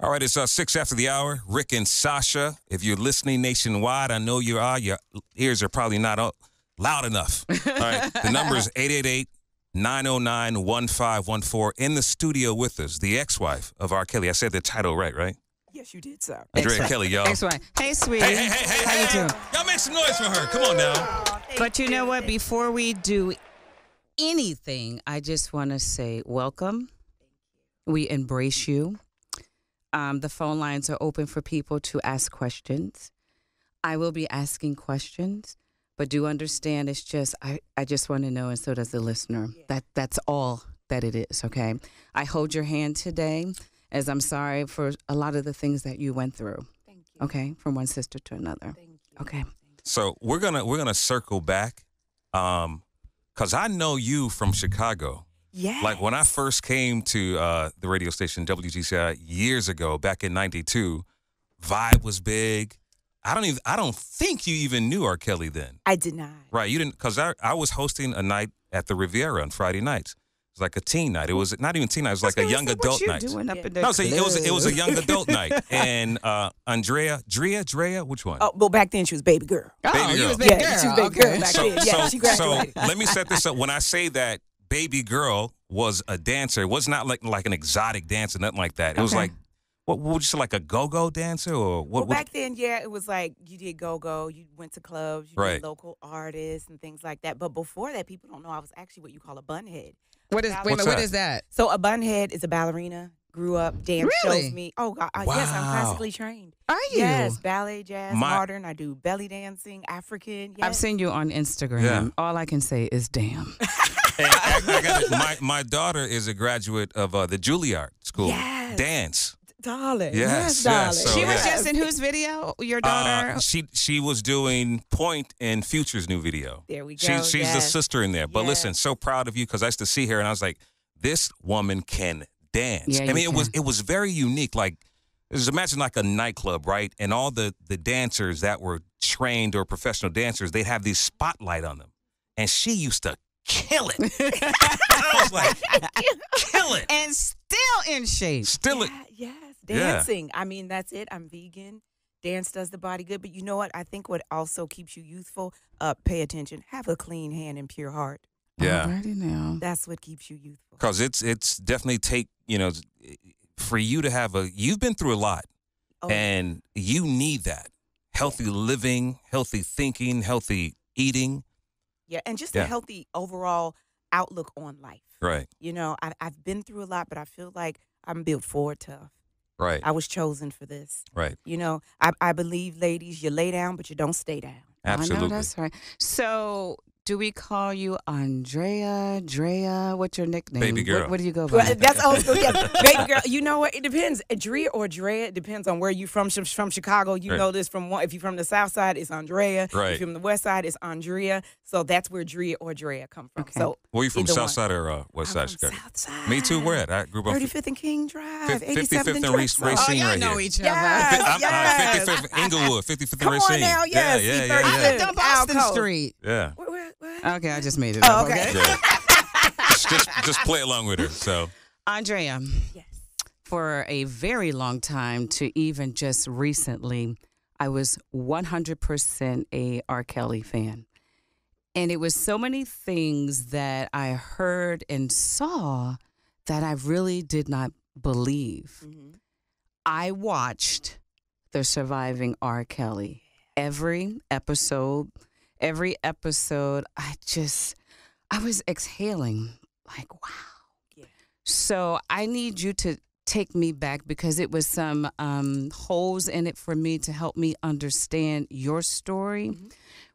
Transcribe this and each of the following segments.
All right, it's 6 after the hour. Rick and Sasha, if you're listening nationwide, I know you are. Your ears are probably not loud enough. All right, the number is 888-909-1514. In the studio with us, the ex-wife of R. Kelly. I said the title right? Yes, you did, sir. Drea Kelly, y'all. Ex-wife. Hey, sweetie. Hey, How you doing? Y'all make some noise for her. Come on now. But you know what? Before we do anything, I just want to say welcome. We embrace you. The phone lines are open for people to ask questions. I will be asking questions, but do understand it's just, I just want to know, and so does the listener, that's all that it is, okay? I hold your hand today as I'm sorry for a lot of the things that you went through. Thank you. Okay, from one sister to another. Thank you. Okay. So we're gonna circle back, cause I know you from Chicago. Yes. Like when I first came to the radio station WGCI years ago, back in '92, Vibe was big. I don't think you even knew R. Kelly then. I did not. Right, you didn't, cause I was hosting a night at the Riviera on Friday nights. It was like a teen night. It was not even teen night. It was like a young adult night. Doing up in the No, so it was a young adult night. And Drea, which one? Oh, well, back then she was baby girl. Oh, Baby you girl. was baby girl. Yeah, she was baby girl back then. Yeah, she So graduated. let me set this up. When I say that baby girl was a dancer, it was not like an exotic dancer, nothing like that. It was like, what would you say, like a go-go dancer or what? Well, back then, yeah, it was like you did go-go, you went to clubs, you did local artists and things like that. But before that, people don't know I was actually what you call a bunhead. What is that? So a bunhead is a ballerina. Grew up, dance Really? shows me. Oh, God. Yes, I'm Wow. classically trained. Are you? Yes, ballet, jazz, modern. I do belly dancing, African. Yes. I've seen you on Instagram. Yeah. All I can say is damn. And I got it. My daughter is a graduate of the Juilliard School. Yes. Dance. Darling. Yes, darling. yes. So, She was yeah. just in whose video? Your daughter? She was doing Point in Future's new video. There we go. She's the yes. sister in there. But Yes. listen, so proud of you because I used to see her and I was like, this woman can dance. Yeah, I mean, you it was very unique. Like, just imagine like a nightclub, right? And all the dancers that were trained or professional dancers, they'd have these spotlight on them. And she used to kill it. I was like, kill it. And still in shape. Still it. Yes, dancing. I mean, that's it. I'm vegan. Dance does the body good. But you know what? I think what also keeps you youthful, pay attention. Have a clean hand and pure heart. Yeah. Already now. That's what keeps you youthful. Because it's definitely for you to have you've been through a lot. Oh. And you need that. Healthy living, healthy thinking, healthy eating. Yeah, and just a healthy overall outlook on life. Right. You know, I've been through a lot, but I feel like I'm built for it tough. Right. I was chosen for this. Right. You know, I believe, ladies, you lay down, but you don't stay down. Absolutely. I know that's right. So, do we call you Andrea, Drea? What's your nickname? Baby girl. What do you go by? Well, that's old school. Yeah, baby girl. You know what? It depends. Drea or Drea. It depends on where you from. From Chicago, you know this. If you're from the South Side, it's Andrea. Right. If you're from the West Side, it's Andrea. So that's where Drea or Drea come from. Okay. So Were you from either South one. Side or West I'm Side from Chicago? South Side. Me too. Where at? I grew up 35th and King Drive, 55th 87th and and Racine Oh, right y'all know here. each other. Yes. I'm 55th Inglewood, 55th and Come Racine. on now, yes. Yeah. I lived on Boston Alcove. Street. Yeah. What? Okay, I just made it Oh, up. okay. Yeah. just play along with her. So Andrea, Yes. for a very long time to even just recently, I was 100% a R. Kelly fan. And it was so many things that I heard and saw that I really did not believe. Mm-hmm. I watched The Surviving R. Kelly. Every episode, I was exhaling like, wow. Yeah. So I need you to take me back because it was some holes in it for me to help me understand your story. Mm-hmm.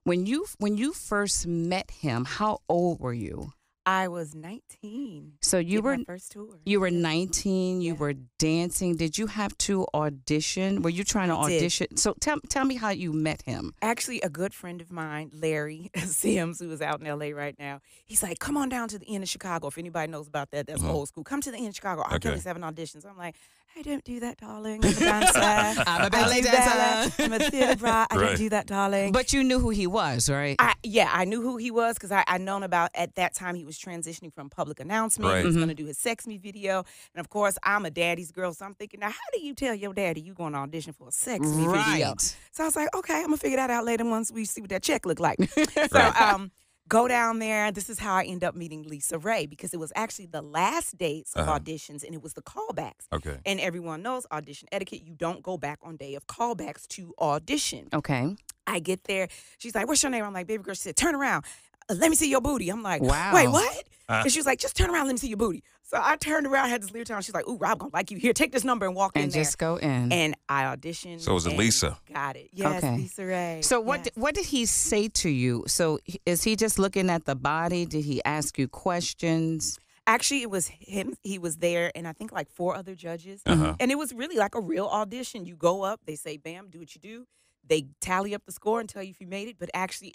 When you first met him, how old were you? I was 19. So you Did were my first tour. You were 19. You Yeah. were dancing. Did you have to audition? Were you trying to I did. audition? So tell me how you met him. Actually, a good friend of mine, Larry Sims, who is out in L.A. right now, he's like, come on down to the end of Chicago. If anybody knows about that, that's old school. Come to the end of Chicago. R. Okay. Kelly's having auditions. I'm like, I don't do that, darling. I'm a dancer. I'm a ballet dancer. I'm a theater bra. I don't do that, darling. But you knew who he was, right? I knew who he was because I known about at that time he was transitioning from public announcement. Right. He was going to do his Sex Me video. And, of course, I'm a daddy's girl, so I'm thinking, now, how do you tell your daddy you going to audition for a Sex Me video? So I was like, okay, I'm going to figure that out later once we see what that check look like. So go down there. This is how I end up meeting Lisa Ray because it was actually the last days of auditions and it was the callbacks. Okay. And everyone knows audition etiquette. You don't go back on day of callbacks to audition. Okay. I get there. She's like, what's your name? I'm like, baby girl. She said, turn around. Let me see your booty. I'm like, wow. Wait, what? And she was like, just turn around. Let me see your booty. So I turned around, had this leotard on. She's like, ooh, Rob gonna like you. Here, take this number and walk in there. And just go in. And I auditioned. So it was Lisa. Got it. Yes, okay. Lisa Ray. So what did he say to you? So is he just looking at the body? Did he ask you questions? Actually, it was him. He was there, and I think like 4 other judges. And it was really like a real audition. You go up, they say, bam, do what you do. They tally up the score and tell you if you made it. But actually,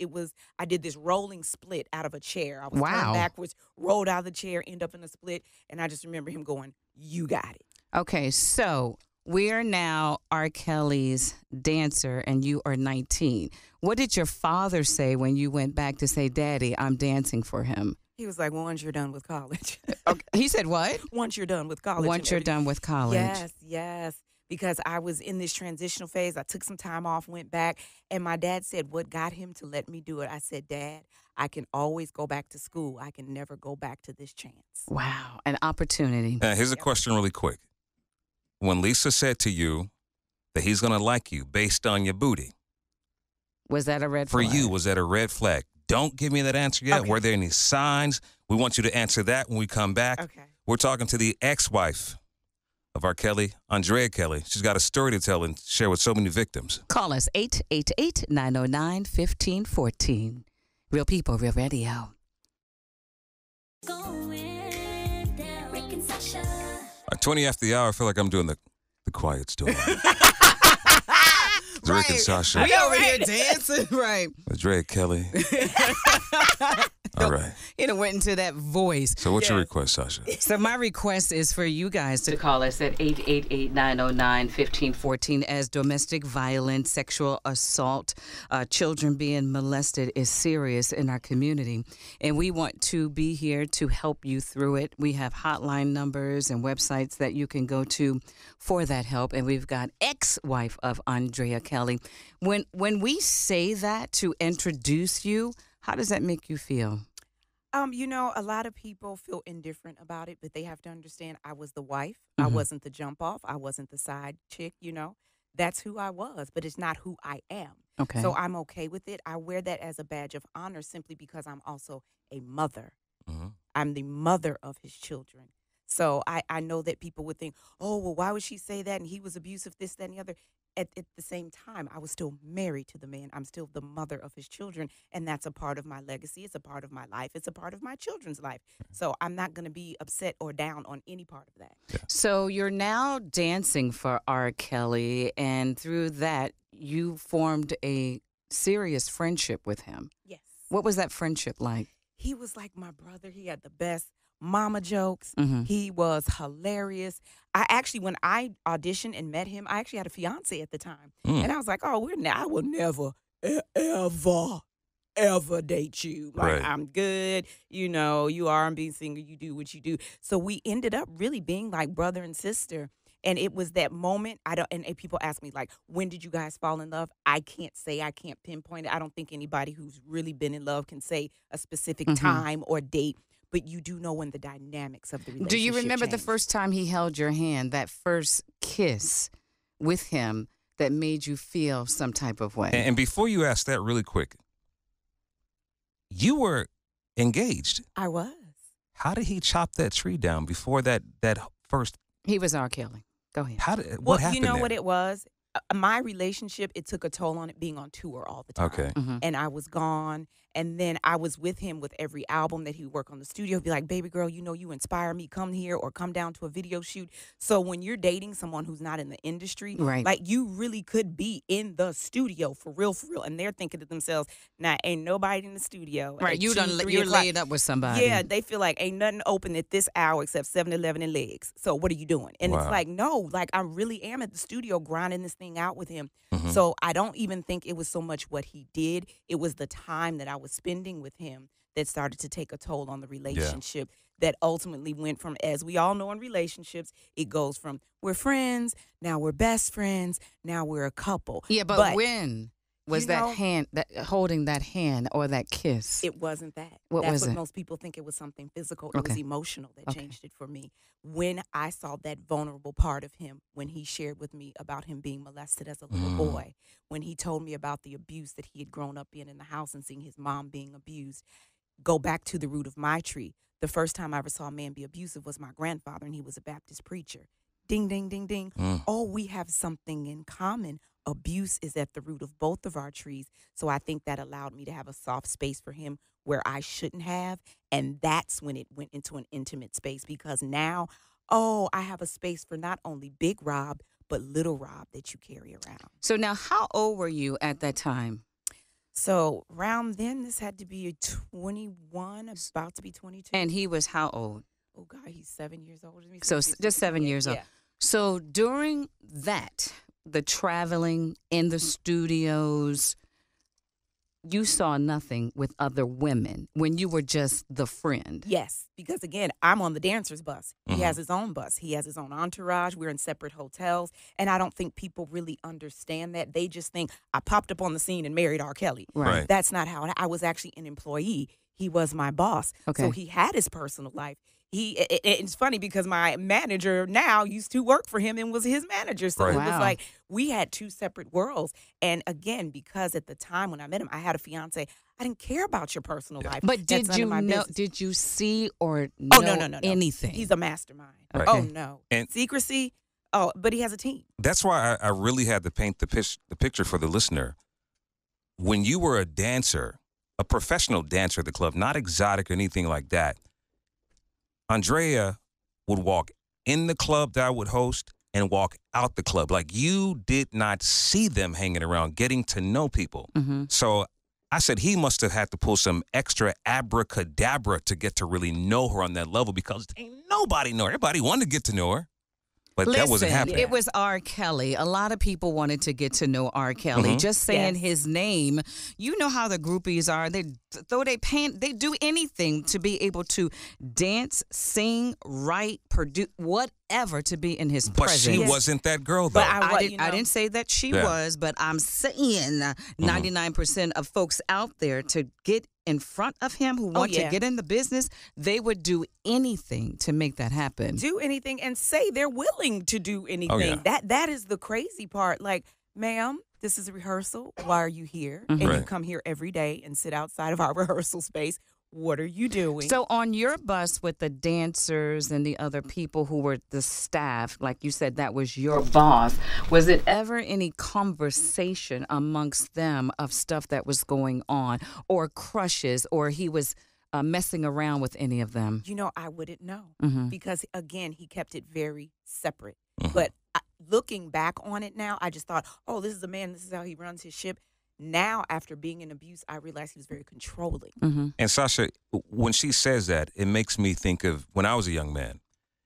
I did this rolling split out of a chair. I was turned backwards, rolled out of the chair, end up in a split. And I just remember him going, you got it. Okay, so we are now R. Kelly's dancer, and you are 19. What did your father say when you went back to say, Daddy, I'm dancing for him? He was like, once you're done with college. Okay. He said what? Once you're done with college. Once you're done with college. Yes. Because I was in this transitional phase. I took some time off, went back, and my dad said, what got him to let me do it? I said, Dad, I can always go back to school. I can never go back to this chance. Wow, an opportunity. Here's a question really quick. When Lisa said to you that he's going to like you based on your booty. Was that a red flag? For flag? you, was that a red flag? Don't give me that answer yet. Okay. Were there any signs? We want you to answer that when we come back. Okay. We're talking to the ex-wife of R. Kelly, Drea Kelly. She's got a story to tell and share with so many victims. Call us 888-909-1514. Real people, real radio. Going down. Rick and Sasha. 20 after the hour, I feel like I'm doing the quiet storm. It's Rick and Sasha. We over here dancing, right? Drea Kelly. All right. He done went into that voice. So what's your request, Sasha? So my request is for you guys to call us at 888-909-1514 as domestic violence, sexual assault, children being molested is serious in our community. And we want to be here to help you through it. We have hotline numbers and websites that you can go to for that help. And we've got ex-wife of Drea Kelly. When we say that to introduce you, how does that make you feel? A lot of people feel indifferent about it, but they have to understand I was the wife. I wasn't the jump off. I wasn't the side chick, That's who I was, but it's not who I am. Okay. So I'm okay with it. I wear that as a badge of honor simply because I'm also a mother. I'm the mother of his children. So I know that people would think, oh, well, why would she say that? And he was abusive, this, that, and the other. At the same time, I was still married to the man. I'm still the mother of his children, and that's a part of my legacy. It's a part of my life. It's a part of my children's life. So I'm not going to be upset or down on any part of that. Yeah. So you're now dancing for R. Kelly, and through that, you formed a serious friendship with him. Yes. What was that friendship like? He was like my brother. He had the best mama jokes. Mm-hmm. He was hilarious. When I auditioned and met him, I actually had a fiance at the time. And I was like, I will never, ever date you. Like, Right. I'm good. You R&B singer. You do what you do. So we ended up really being like brother and sister. And it was that moment. And people ask me, like, when did you guys fall in love? I can't say. I can't pinpoint it. I don't think anybody who's really been in love can say a specific time or date. But you do know when the dynamics of the relationship Do you remember the change. first time he held your hand, that first kiss with him that made you feel some type of way? And before you ask that really quick, you were engaged. I was. How did he chop that tree down before that first? He was R. Kelly. Go ahead. What happened you know there? what it was? My relationship, it took a toll on it being on tour all the time. Okay. Mm-hmm. And I was gone. And then I was with him with every album that he would work on the studio. He'd be like, baby girl, you know, you inspire me. Come here or come down to a video shoot. So when you're dating someone who's not in the industry, Right. like you really could be in the studio for real. And they're thinking to themselves, nah, ain't nobody in the studio. Right. at You 2, done 3 you're o'clock. laid up with somebody. Yeah, they feel like ain't nothing open at this hour except 7-Eleven and Legs. So what are you doing? And it's Wow. like, no, like I really am at the studio grinding this thing out with him. Mhm. So I don't even think it was so much what he did. It was the time that I was spending with him that started to take a toll on the relationship that ultimately went from, as we all know in relationships, it goes from we're friends, now we're best friends, now we're a couple. Yeah, but when was you that know- hand, that holding that hand or that kiss? It wasn't that. What That's was what it? most people think it was something physical. It was Okay. emotional that Okay. changed it for me. When I saw that vulnerable part of him, when he shared with me about him being molested as a little boy, when he told me about the abuse that he had grown up in the house and seeing his mom being abused, go back to the root of my tree. The first time I ever saw a man be abusive was my grandfather, and he was a Baptist preacher. Ding, ding, ding, ding. Oh, we have something in common. Abuse is at the root of both of our trees. So I think that allowed me to have a soft space for him where I shouldn't have. And that's when it went into an intimate space, because now, I have a space for not only Big Rob, but Little Rob that you carry around. So now, how old were you at that time? So around then, this had to be 21, about to be 22. And he was how old? Oh, God, he's 7 years older than me. So he's just 7 58, years old. yeah. So during that, the traveling in the studios, you saw nothing with other women when you were just the friend. Yes, because again, I'm on the dancer's bus. He has his own bus. He has his own entourage. We're in separate hotels. And I don't think people really understand that. They just think I popped up on the scene and married R. Kelly. Right. That's not how I was actually an employee. He was my boss. Okay. So he had his personal life. It's funny because my manager now used to work for him and was his manager. So Right. it was Wow. like we had two separate worlds. And again, because at the time when I met him, I had a fiance. I didn't care about your personal life. But That's did none of you my know? business. Did you see or know No. anything? He's a mastermind. Right. Oh no, And- secrecy. Oh, but he has a team. That's why I really had to paint the picture for the listener. When you were a dancer, a professional dancer at the club, not exotic or anything like that, Andrea would walk in the club that I would host and walk out the club. Like, you did not see them hanging around, getting to know people. Mm-hmm. So I said he must have had to pull some extra abracadabra to get to really know her on that level, because ain't nobody know her. Everybody wanted to get to know her, but that wasn't Listen, happening. it was R. Kelly. A lot of people wanted to get to know R. Kelly. Mhm. Just saying Yes. his name, you know how the groupies are. They throw their pants, they do anything to be able to dance, sing, write, produce, whatever to be in his But presence. she wasn't that girl, though. But I didn't say that she Yeah. was, but I'm saying 99% of folks out there to get in front of him who want to yeah. get in the business, they would do anything to make that happen. Do anything and say they're willing to do anything. yeah. That is the crazy part. Like, ma'am, this is a rehearsal. Why are you here? And you Right. come here every day and sit outside of our rehearsal space. What are you doing? So on your bus with the dancers and the other people who were the staff, like you said, that was your boss. Was it ever any conversation amongst them of stuff that was going on, or crushes, or he was messing around with any of them? you know, I wouldn't know Mhm. because again, he kept it very separate. Mhm. But looking back on it now, I just thought, oh, this is a man. This is how he runs his ship. Now, after being in abuse, I realized he was very controlling. Mm-hmm. And Sasha, when she says that, it makes me think of when I was a young man.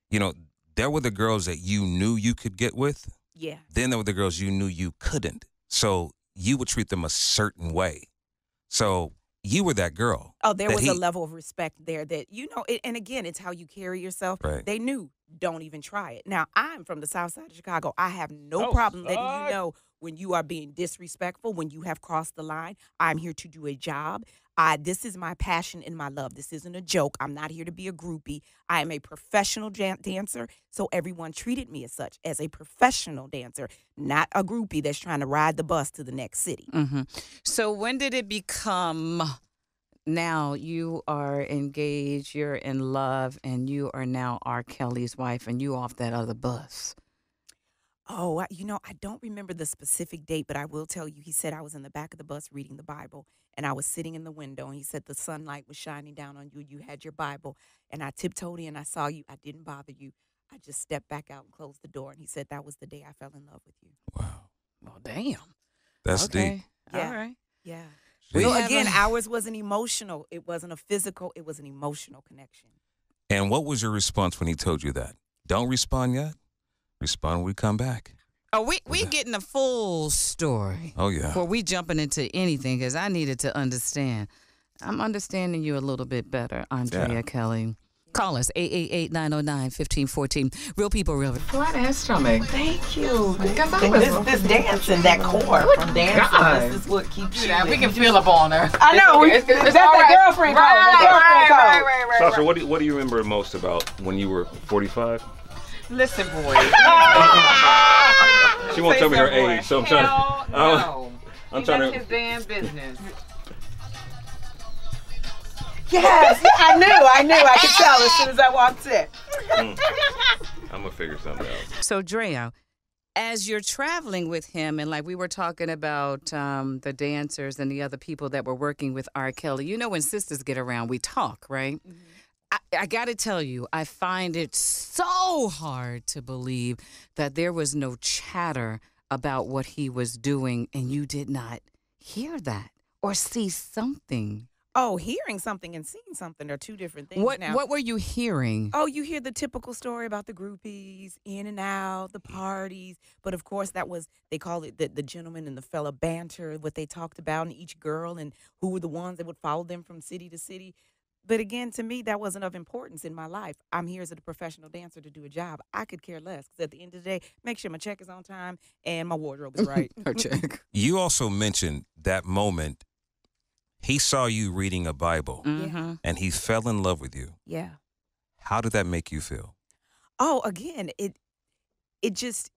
You know, there were the girls that you knew you could get with. Yeah. Then there were the girls you knew you couldn't. So you would treat them a certain way. So you were that girl. Oh, there that was a he- level of respect there that, and again, it's how you carry yourself. Right. They knew, don't even try it. Now, I'm from the south side of Chicago. I have no Oh, problem letting side. you know when you are being disrespectful, when you have crossed the line. I'm here to do a job. This is my passion and my love. This isn't a joke. I'm not here to be a groupie. I am a professional dancer, so everyone treated me as such, as a professional dancer, not a groupie that's trying to ride the bus to the next city. Mm-hmm. So when did it become, now you are engaged, you're in love, and you are now R. Kelly's wife, and you off that other bus? Oh, I don't remember the specific date, but I will tell you, he said I was in the back of the bus reading the Bible, and I was sitting in the window, and he said the sunlight was shining down on you. You had your Bible, and I tiptoed in. I saw you. I didn't bother you. I just stepped back out and closed the door, and he said that was the day I fell in love with you. Wow. Well, damn. That's deep. Okay. Yeah. All right. Yeah. We So have again, a- ours wasn't emotional. It wasn't a physical. It was an emotional connection. And what was your response when he told you that? Don't respond yet. Respond when we come back. Oh, we getting a full story. Oh, yeah. Before we jumping into anything, because I needed to understand. I'm understanding you a little bit better, Drea Kelly. Call us, 888-909-1514. Real people, real. Flat ass stomach. Thank you. Because I was This dancing, that core from dancing, God. this is what keeps you. we can feel up on her. I know. It's That's all that right. girlfriend code. That girlfriend code. Sasha, what do you remember most about when you were 45? Listen, boy. She won't tell me her Boy. age, so I'm trying. Hell no. I'm He trying got to. his damn business. Yes, I knew. I could tell as soon as I walked in. I'm gonna figure something out. So, Drea, as you're traveling with him, and like we were talking about the dancers and the other people that were working with R. Kelly, you know, when sisters get around, we talk, right? Mm-hmm. I got to tell you, I find it so hard to believe that there was no chatter about what he was doing, and you did not hear that or see something. Oh, hearing something and seeing something are two different things. Now, What were you hearing? Oh, you hear the typical story about the groupies, in and out, the parties. But of course, that was, they call it the gentleman and the fella banter, what they talked about, and each girl and who were the ones that would follow them from city to city. But again, to me, that wasn't of importance in my life. I'm here as a professional dancer to do a job. I could care less because at the end of the day, make sure my check is on time and my wardrobe is right. check. You also mentioned that moment he saw you reading a Bible Mm-hmm. and he fell in love with you. Yeah. How did that make you feel? Oh, again, it just,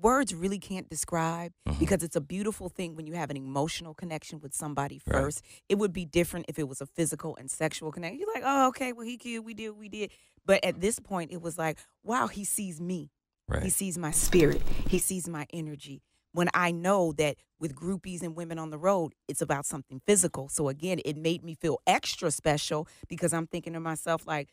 words really can't describe because it's a beautiful thing when you have an emotional connection with somebody Right. first. It would be different if it was a physical and sexual connection. You're like, oh, okay, well, he cute, we did. But at this point, it was like, wow, he sees me. He Right. sees my spirit. He sees my energy. When I know that with groupies and women on the road, it's about something physical. So again, it made me feel extra special because I'm thinking to myself like,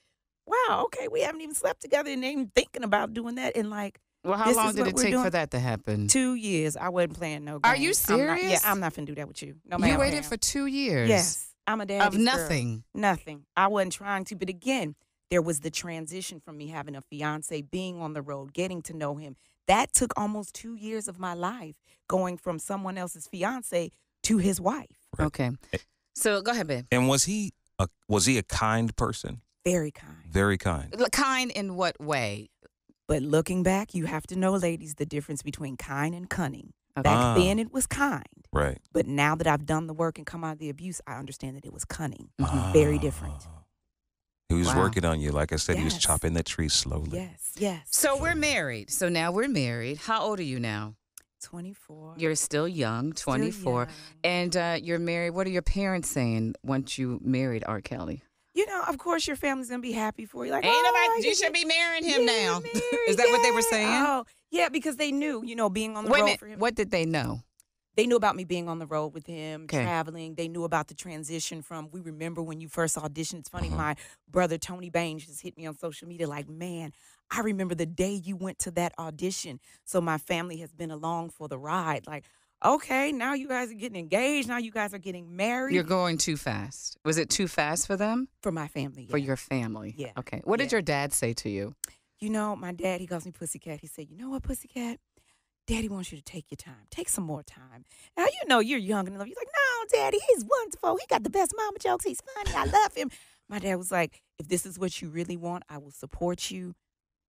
wow, okay, we haven't even slept together and ain't even thinking about doing that. And like, Well, how This long is did what it we're take doing. for that to happen? 2 years, I wasn't playing no games. Are you I'm not- serious? I'm not finna do that with you. No, You ma'am, waited ma'am. for 2 years. Yes, I'm a daddy's Of girl. nothing. Nothing. I wasn't trying to. But again, there was the transition from me having a fiance, being on the road, getting to know him. That took almost 2 years of my life, going from someone else's fiance to his wife. Right. Okay. So go ahead, babe. And was he a kind person? Very kind. Very kind. Kind in what way? But looking back, you have to know, ladies, the difference between kind and cunning. Okay. Back then, it was kind. Right. But now that I've done the work and come out of the abuse, I understand that it was cunning. Mhm. Very different. He was Wow. working on you. Like I said, he was Yes. chopping the tree slowly. Yes, yes. So we're married. So now we're married. How old are you now? 24. You're still young, 24. And you're married. What are your parents saying once you married R. Kelly? You know, of course, your family's gonna be happy for you. Like, Ain't oh, nobody, you should be marrying him yeah, now. married, Is that what they were yeah. saying? Oh, yeah, because they knew, being on the Wait a road minute. for him. What did they know? They knew about me being on the road with him, Okay. traveling. They knew about the transition from, we remember when you first auditioned. It's funny, Mhm. my brother Tony Baines just hit me on social media like, man, I remember the day you went to that audition. So my family has been along for the ride. Like, okay, now you guys are getting engaged. Now you guys are getting married. You're going too fast. Was it too fast for them? For my family, For yeah. your family? Yeah. Okay. What did Yeah. your dad say to you? My dad, he calls me Pussycat. He said, you know what, Pussycat? Daddy wants you to take your time. Take some more time. Now, you're young and love. You're like, no, Daddy, he's wonderful. He got the best mama jokes. He's funny. I love him. My dad was like, if this is what you really want, I will support you,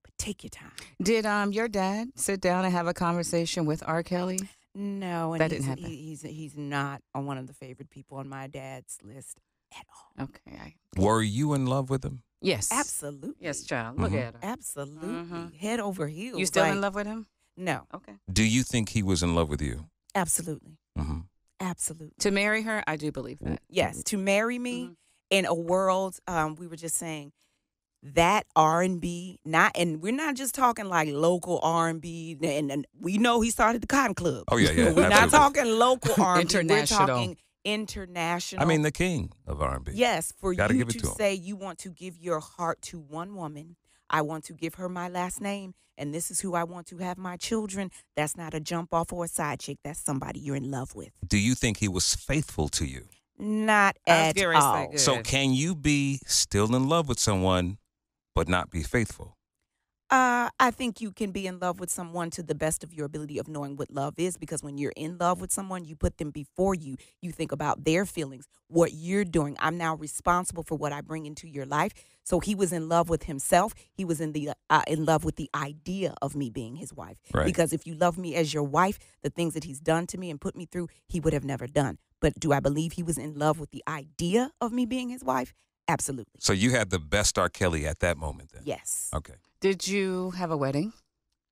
but take your time. Did your dad sit down and have a conversation with R. Kelly? No, and That didn't happen. He's not on one of the favorite people on my dad's list at all. Okay. Were you in love with him? Yes. Absolutely. Yes, child. Look Mhm. at her. Absolutely. Mhm. Head over heels. You still in like- love with him? No, Okay. Do you think he was in love with you? absolutely. Mm-hmm. Absolutely. To marry her, I do believe that. Yes, to marry me Mhm. in a world, we were just saying, that R&B, and we're not just talking like local R&B, and we know he started the Cotton Club. Oh, yeah. We're not talking local R&B. International. We're talking international. I mean, the king of R&B. Yes, for Gotta you give it to to him. say you want to give your heart to one woman, I want to give her my last name, and this is who I want to have my children. That's not a jump off or a side chick. That's somebody you're in love with. Do you think he was faithful to you? Not I was at getting ready to say, all. good. So can you be still in love with someone but not be faithful? I think you can be in love with someone to the best of your ability of knowing what love is, because when you're in love with someone, you put them before you. You think about their feelings, what you're doing. I'm now responsible for what I bring into your life. So he was in love with himself. He was in love with the idea of me being his wife. Right. Because if you love me as your wife, the things that he's done to me and put me through, he would have never done. But do I believe he was in love with the idea of me being his wife? Absolutely. So you had the best R. Kelly at that moment then? Yes. Okay. Did you have a wedding?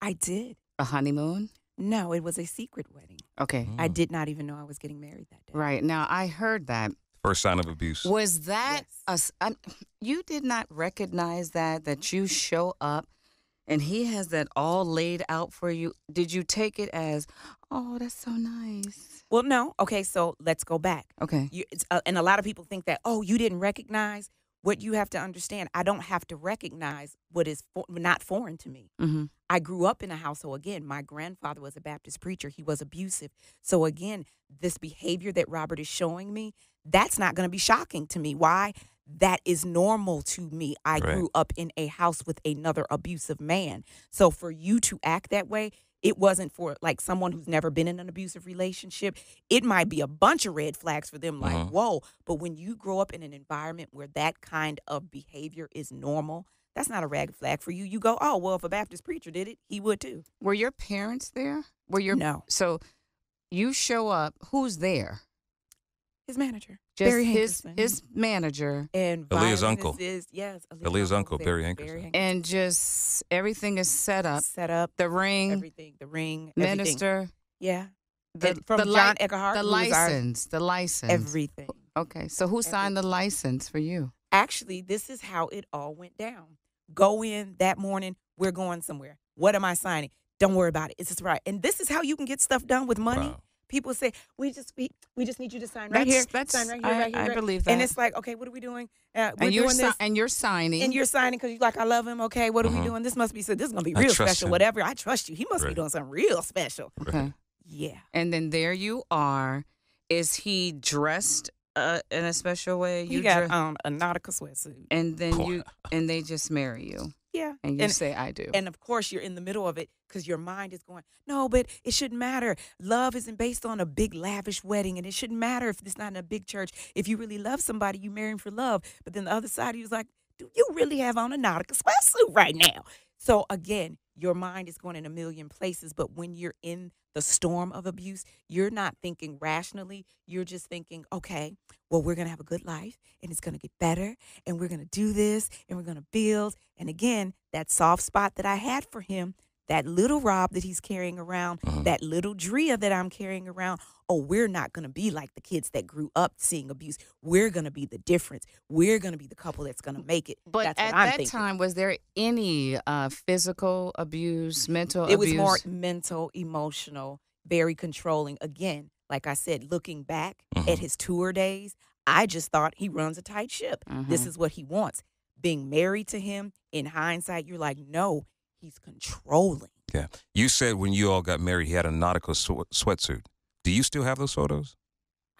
I did. A honeymoon? No, it was a secret wedding. Okay. I did not even know I was getting married that day. Right. Now, I heard that. First sign of abuse. Was that you did not recognize that you show up and he has that all laid out for you? Did you take it as, oh, that's so nice? Well, no. Okay, so let's go back. Okay. And a lot of people think that, oh, you didn't recognize. What you have to understand, I don't have to recognize what is not foreign to me. Mm-hmm. I grew up in a household. Again, my grandfather was a Baptist preacher. He was abusive. So again, this behavior that Robert is showing me, that's not going to be shocking to me. Why? That is normal to me. I Right. grew up in a house with another abusive man. So for you to act that way, it wasn't for like someone who's never been in an abusive relationship. It might be a bunch of red flags for them, like, whoa. But when you grow up in an environment where that kind of behavior is normal, that's not a red flag for you. You go, oh, well, if a Baptist preacher did it, he would too. Were your parents there? No. So you show up, who's there? His manager, Just Barry his Hankerson. manager. And Aaliyah's violinist uncle. Yes, Aaliyah's uncle, was Barry there. Hankerson. And just everything is set up. Set up, The ring, everything, the ring, everything. minister, Yeah. the, And from the John li- Eckhart, the who was our- license. everything. Okay, so who signed the license for you? Actually, this is how it all went down. Go in that morning. We're going somewhere. What am I signing? Don't worry about it. It's just right. And this is how you can get stuff done with money. Wow. People say, we just need you to sign right here. Sign right here, right here. I right- believe that. And it's like, okay, what are we doing? We're and you're doing this. and you're signing. And you're signing because you're like, I love him. Okay, what are we doing? This must be, so this is going to be I real trust special. him. Whatever. I trust you. He must be Right. doing something real special. Okay. Yeah. And then there you are. Is he dressed in a special way? You got a nautical sweatsuit. and then Boy. and they just marry you. Yeah. And you say, I do. And of course, you're in the middle of it because your mind is going, no, but it shouldn't matter. Love isn't based on a big, lavish wedding, and it shouldn't matter if it's not in a big church. If you really love somebody, you marry him for love. But then the other side, he was like, do you really have on a nautical sweatsuit right now? So again, your mind is going in a million places. But when you're in the storm of abuse, you're not thinking rationally. You're just thinking, okay, well, we're going to have a good life and it's going to get better and we're going to do this and we're going to build. And again, that soft spot that I had for him, that little Rob that he's carrying around, that little Drea that I'm carrying around, oh, we're not going to be like the kids that grew up seeing abuse. We're going to be the difference. We're going to be the couple that's going to make it. But That's what at I'm that thinking. time, was there any physical abuse, mental It was abuse? more mental, emotional, very controlling. Again, like I said, looking back at his tour days, I just thought he runs a tight ship. This is what he wants. Being married to him, in hindsight, you're like, no, he's controlling. Yeah. You said when you all got married, he had a nautical sweatsuit. Do you still have those photos?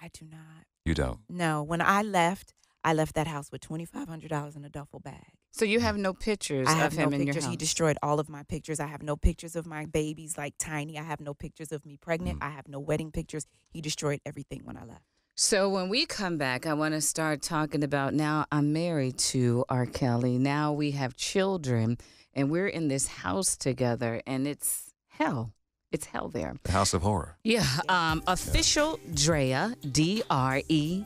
I do not. You don't. No, when I left that house with $2,500 in a duffel bag. So you have no pictures I of have him no in your pictures. house? He destroyed all of my pictures. I have no pictures of my babies like tiny. I have no pictures of me pregnant. I have no wedding pictures. He destroyed everything when I left. So when we come back, I want to start talking about now I'm married to R. Kelly. Now we have children, and we're in this house together, and it's hell. It's hell there. The House of Horror. Yeah. Official Drea, DREA,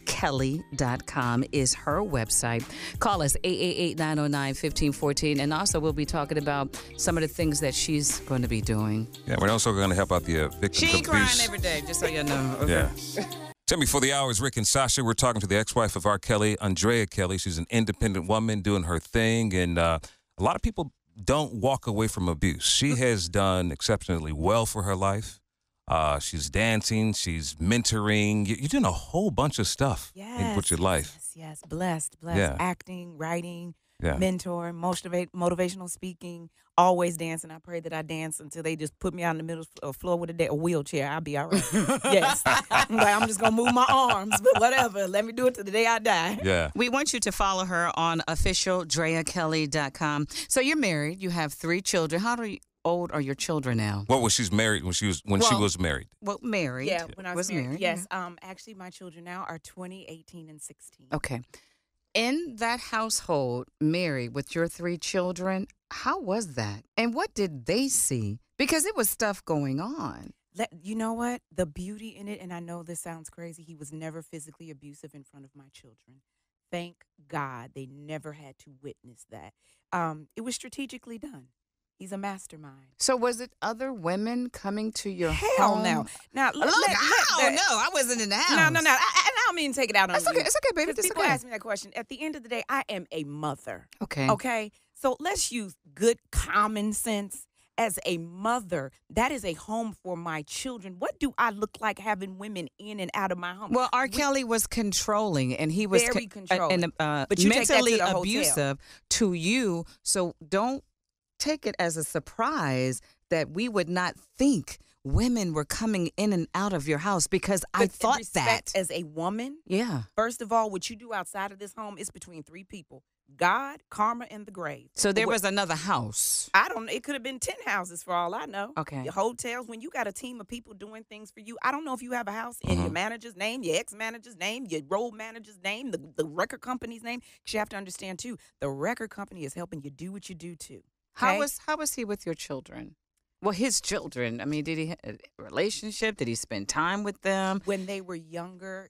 Kelly.com is her website. Call us 888-909-1514. And also we'll be talking about some of the things that she's going to be doing. Yeah, we're also going to help out the victims She of ain't crying abuse. every day, just so you know. Okay. Yeah. 10 before the hour is Rick and Sasha. We're talking to the ex-wife of R. Kelly, Drea Kelly. She's an independent woman doing her thing, and a lot of people don't walk away from abuse. She has done exceptionally well for her life. She's dancing, she's mentoring. You're doing a whole bunch of stuff with your life. Yes. Blessed. Yeah. Acting, writing, Yeah. mentor, motivational speaking, always dancing. I pray that I dance until they just put me out in the middle of the floor with a wheelchair. I'll be all right. Yes. I'm just going to move my arms, but whatever. Let me do it to the day I die. Yeah. We want you to follow her on officialdreakelly.com. So you're married. You have 3 children. How old are your children now? What was she married when she was married? Well, married. Yeah, when I was married. Yes. yeah. Actually, my children now are 20, 18, and 16. Okay. In that household, married with your 3 children, how was that? And what did they see? Because it was stuff going on. You know what? The beauty in it, and I know this sounds crazy, he was never physically abusive in front of my children. Thank God they never had to witness that. It was strategically done. He's a mastermind. So was it other women coming to your Hell home? no. Now, No, I wasn't in the house. No. And I don't mean to take it out on It's you. okay. It's okay, baby. Because It's people okay. ask me that question. At the end of the day, I am a mother. Okay. Okay? So let's use good common sense. As a mother, that is a home for my children. What do I look like having women in and out of my home? Well, R. Kelly was controlling, and he was Very controlling. but you take that to mentally the hotel. abusive to you. So don't take it as a surprise that we would not think women were coming in and out of your house, because I With thought respect that. as a woman, Yeah. first of all, what you do outside of this home is between 3 people: God, karma, and the grave. So there was another house. It could have been 10 houses for all I know. Okay. Your hotels, when you got a team of people doing things for you, I don't know if you have a house in your manager's name, your ex-manager's name, your road manager's name, the record company's name. Because you have to understand, too, the record company is helping you do what you do, too. Okay? How was he with your children? Well, his children. I mean, did he have a relationship? Did he spend time with them? When they were younger,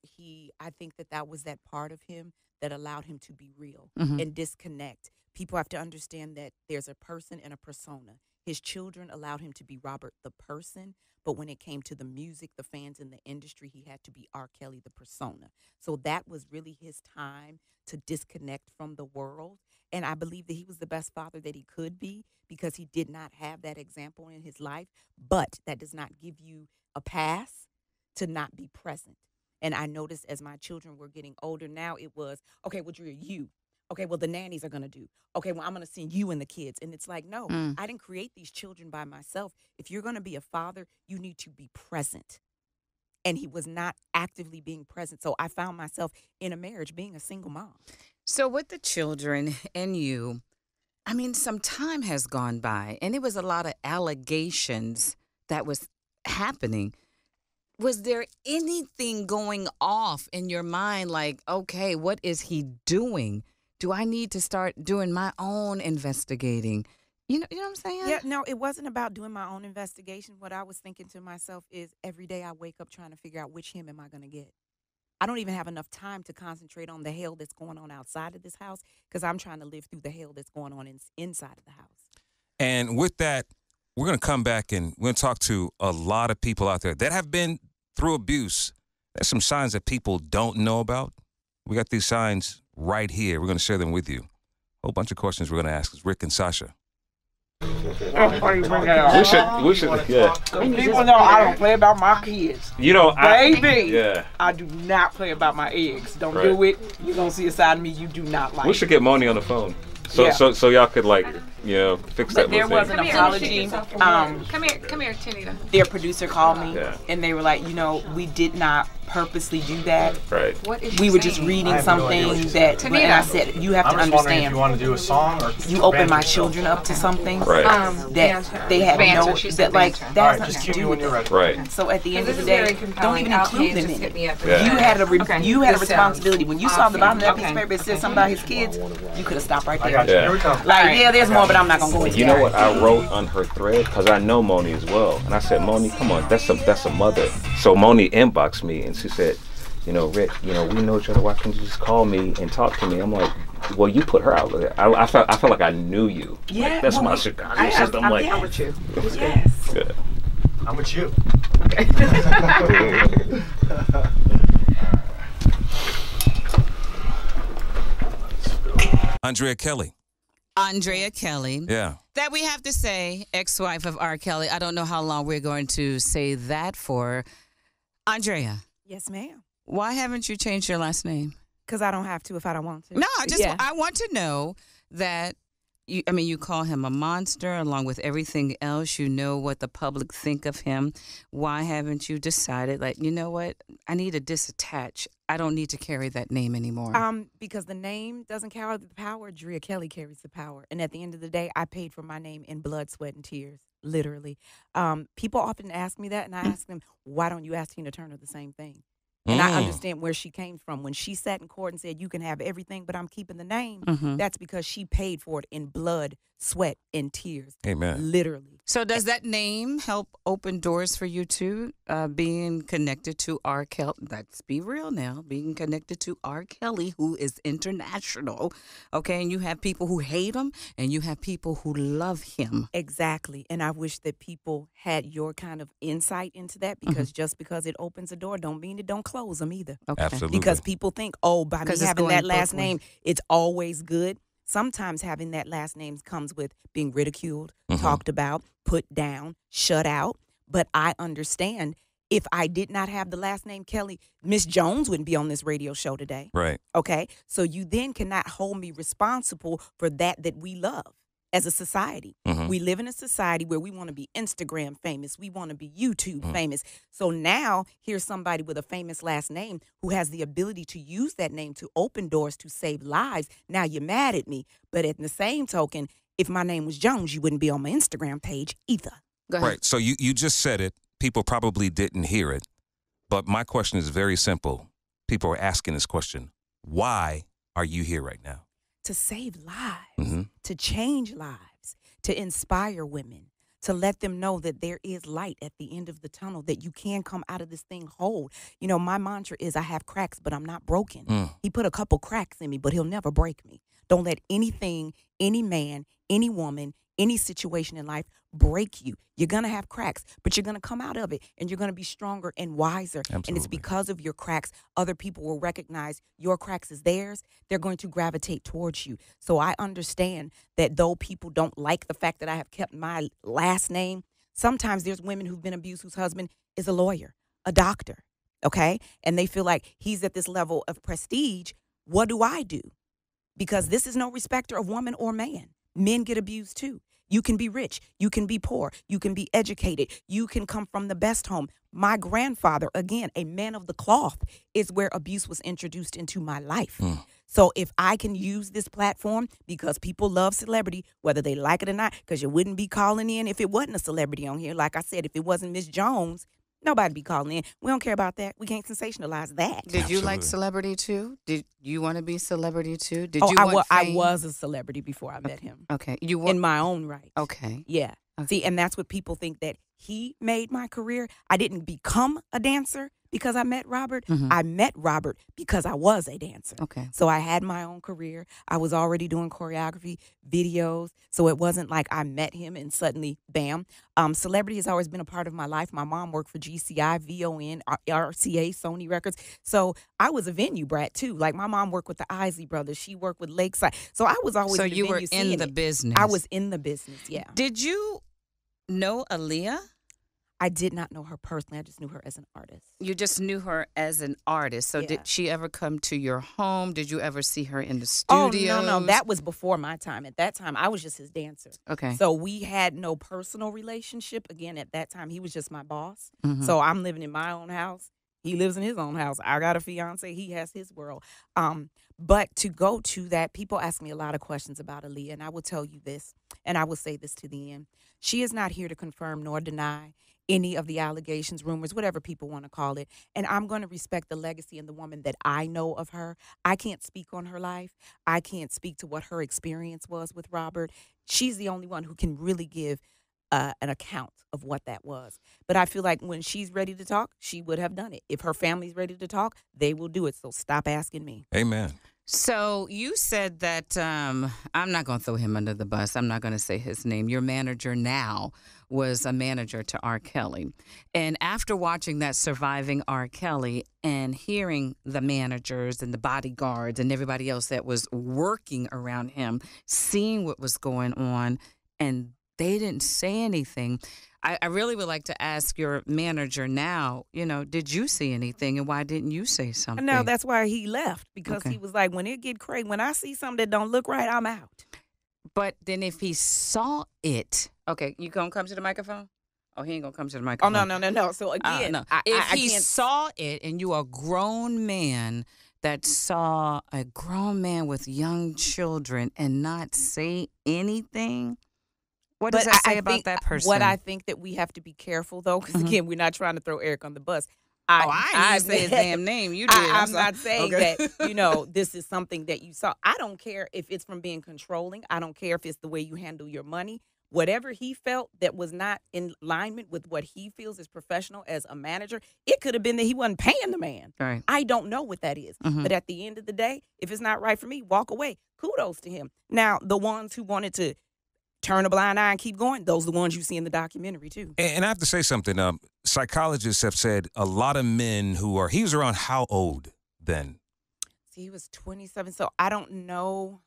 I think that was that part of him that allowed him to be real and disconnect. People have to understand that there's a person and a persona. His children allowed him to be Robert the person, but when it came to the music, the fans in the industry, he had to be R. Kelly the persona. So that was really his time to disconnect from the world. And I believe that he was the best father that he could be, because he did not have that example in his life. But that does not give you a pass to not be present. And I noticed as my children were getting older now, it was, okay, well, Drea, you. Okay, well, the nannies are going to do. Okay, well, I'm going to send you and the kids. And it's like, no, I didn't create these children by myself. If you're going to be a father, you need to be present. And he was not actively being present. So I found myself in a marriage being a single mom. So with the children and you, I mean, some time has gone by, and it was a lot of allegations that was happening. Was there anything going off in your mind like, okay, what is he doing? Do I need to start doing my own investigating? You know what I'm saying? Yeah, no, it wasn't about doing my own investigation. What I was thinking to myself is every day I wake up trying to figure out which him am I going to get. I don't even have enough time to concentrate on the hell that's going on outside of this house, because I'm trying to live through the hell that's going on inside of the house. And with that, we're going to come back and we're going to talk to a lot of people out there that have been through abuse. There's some signs that people don't know about. We got these signs right here. We're going to share them with you. A whole bunch of questions we're going to ask. It's Rick and Sasha. We should, yeah. People know I don't play about my kids. You know, Baby, yeah. I do not play about my eggs. Don't Right. do it. You're going to see a side of me you do not like. We should get Moni on the phone. So, Yeah. so y'all could, like, you know, fix that But there little was thing. an apology. Come here, Tanita. Their producer called me, Yeah. and they were like, we did not purposely do that. Right. What is We she were just saying? reading I have no idea something what she's that, saying. and I said, you have I'm to just wondering if understand. you want to do a song or You open my band children up to something Right. that they had Banter, no, she said that like banter. that All has right, nothing just to cue me do when with you're it. ready. Right. So at the end This of the is very day, compelling. don't even I'll include just them in hit it. me up. Yeah. You had a Okay. you had a This sounds responsibility. When you saw the bottom of that piece of Okay. paper, it said something about his kids. You could have stopped right I there. got you. Yeah. Here we come. Like, yeah, there's more, but I'm not gonna go into You know that. what I wrote on her thread? Because I know Moni as well. And I said, Moni, come on, that's a mother. So Moni inboxed me and she said, Rick, we know each other. Why can't you just call me and talk to me? I'm like, well, you put her out there. I felt like I knew you. Yeah, Like, that's well, my Chicago system. I'm like, down with you. Yes. yeah. I'm with you. Andrea Kelly. Andrea Kelly. Yeah. That we have to say, ex-wife of R. Kelly. I don't know how long we're going to say that for. Andrea, Yes, ma'am. why haven't you changed your last name? Because I don't have to if I don't want to. No, Yeah. I want to know that. You call him a monster along with everything else. You know what the public think of him. Why haven't you decided, like, you know what? I need to disattach. I don't need to carry that name anymore. Because the name doesn't carry the power. Drea Kelly carries the power. And at the end of the day, I paid for my name in blood, sweat, and tears, literally. People often ask me that, and I ask them, why don't you ask Tina Turner the same thing? And I understand where she came from. When she sat in court and said, you can have everything, but I'm keeping the name, that's because she paid for it in blood, sweat, and tears. Amen. Literally. So does that name help open doors for you too? Being connected to R. Kelly, let's be real now, being connected to R. Kelly, who is international, okay? And you have people who hate him and you have people who love him. Exactly. And I wish that people had your kind of insight into that, because just because it opens a door don't mean it don't close them either. Okay. Absolutely. Because people think, oh, by me 'Cause it's having going that last both name, it's always good. Sometimes having that last name comes with being ridiculed, talked about, put down, shut out. But I understand, if I did not have the last name Kelly, Miss Jones wouldn't be on this radio show today. Right. Okay? So you then cannot hold me responsible for that we love as a society. We live in a society where we want to be Instagram famous. We want to be YouTube famous. So now here's somebody with a famous last name who has the ability to use that name to open doors, to save lives. Now you're mad at me. But at the same token, if my name was Jones, you wouldn't be on my Instagram page either. Go ahead. Right. So you just said it. People probably didn't hear it. But my question is very simple. People are asking this question. Why are you here right now? To save lives, to change lives, to inspire women, to let them know that there is light at the end of the tunnel, that you can come out of this thing whole. You know, my mantra is, I have cracks, but I'm not broken. He put a couple cracks in me, but he'll never break me. Don't let anything, any man, any woman, any situation in life break you. You're going to have cracks, but you're going to come out of it, and you're going to be stronger and wiser. Absolutely. And it's because of your cracks, other people will recognize your cracks as theirs. They're going to gravitate towards you. So I understand that though people don't like the fact that I have kept my last name, sometimes there's women who've been abused whose husband is a lawyer, a doctor, okay? And they feel like he's at this level of prestige. What do I do? Because this is no respecter of woman or man. Men get abused too. You can be rich. You can be poor. You can be educated. You can come from the best home. My grandfather, again, a man of the cloth, is where abuse was introduced into my life. So if I can use this platform, because people love celebrity, whether they like it or not, because you wouldn't be calling in if it wasn't a celebrity on here. Like I said, if it wasn't Miss Jones, nobody'd be calling in. We don't care about that. We can't sensationalize that. Did you like Absolutely. celebrity too? Did you want to be celebrity too? Did Oh, you I want fame? was a celebrity before I met him. Okay. You were In my own right. okay. Yeah. Okay. See, and that's what people think, that he made my career. I didn't become a dancer because I met Robert. I met Robert because I was a dancer. Okay. So I had my own career. I was already doing choreography, videos. So it wasn't like I met him and suddenly, bam. Celebrity has always been a part of my life. My mom worked for GCI, VON, RCA, Sony Records. So I was a venue brat too. Like my mom worked with the Isley Brothers. She worked with Lakeside. So I was always So in the you were venue in seeing the it. business. I was in the business, yeah. Did you know Aaliyah? I did not know her personally. I just knew her as an artist. You just knew her as an artist. So Yeah. did she ever come to your home? Did you ever see her in the Oh, studio? no. That was before my time. At that time, I was just his dancer. Okay. So we had no personal relationship. Again, at that time, he was just my boss. Mhm. So I'm living in my own house. He lives in his own house. I got a fiance. He has his world. But to go to that, people ask me a lot of questions about Aaliyah, and I will tell you this, and I will say this to the end. She is not here to confirm nor deny any of the allegations, rumors, whatever people want to call it. And I'm going to respect the legacy and the woman that I know of her. I can't speak on her life. I can't speak to what her experience was with Robert. She's the only one who can really give an account of what that was. But I feel like when she's ready to talk, she would have done it. If her family's ready to talk, they will do it. So stop asking me. Amen. So you said that I'm not going to throw him under the bus. I'm not going to say his name. Your manager now was a manager to R. Kelly. And after watching that Surviving R. Kelly and hearing the managers and the bodyguards and everybody else that was working around him, seeing what was going on, and they didn't say anything, I really would like to ask your manager now, did you see anything and why didn't you say something? No, that's why he left, because he was like, when it get crazy, when I see something that don't look right, I'm out. But then if he saw it, okay, you gonna come to the microphone? Oh, he ain't gonna come to the microphone. Oh, no. So again, no. If he saw it and you a grown man that saw a grown man with young children and not say anything, what does that say about that person? What I think that we have to be careful, though, because again, we're not trying to throw Eric on the bus. I didn't say his damn name. You did. I'm not saying that, this is something that you saw. I don't care if it's from being controlling. I don't care if it's the way you handle your money. Whatever he felt that was not in alignment with what he feels is professional as a manager, it could have been that he wasn't paying the man. Right. I don't know what that is. But at the end of the day, if it's not right for me, walk away. Kudos to him. Now, the ones who wanted to turn a blind eye and keep going, those are the ones you see in the documentary, too. And I have to say something. Psychologists have said a lot of men he was around how old then? See, he was 27, so I don't know,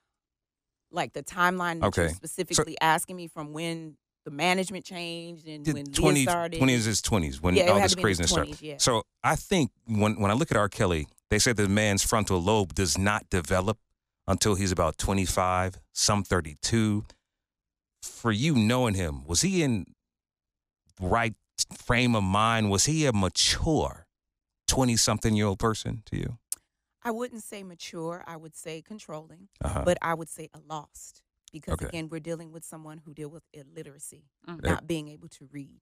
like, the timeline that you're specifically asking me from when the management changed and when Leah started. 20s is his 20s, when all this craziness started. Yeah. So I think when I look at R. Kelly, they say the man's frontal lobe does not develop until he's about 25, some 32. For you knowing him, was he in right frame of mind? Was he a mature 20-something-year-old person to you? I wouldn't say mature. I would say controlling. But I would say a lost. Because, again, we're dealing with someone who deals with illiteracy, not being able to read.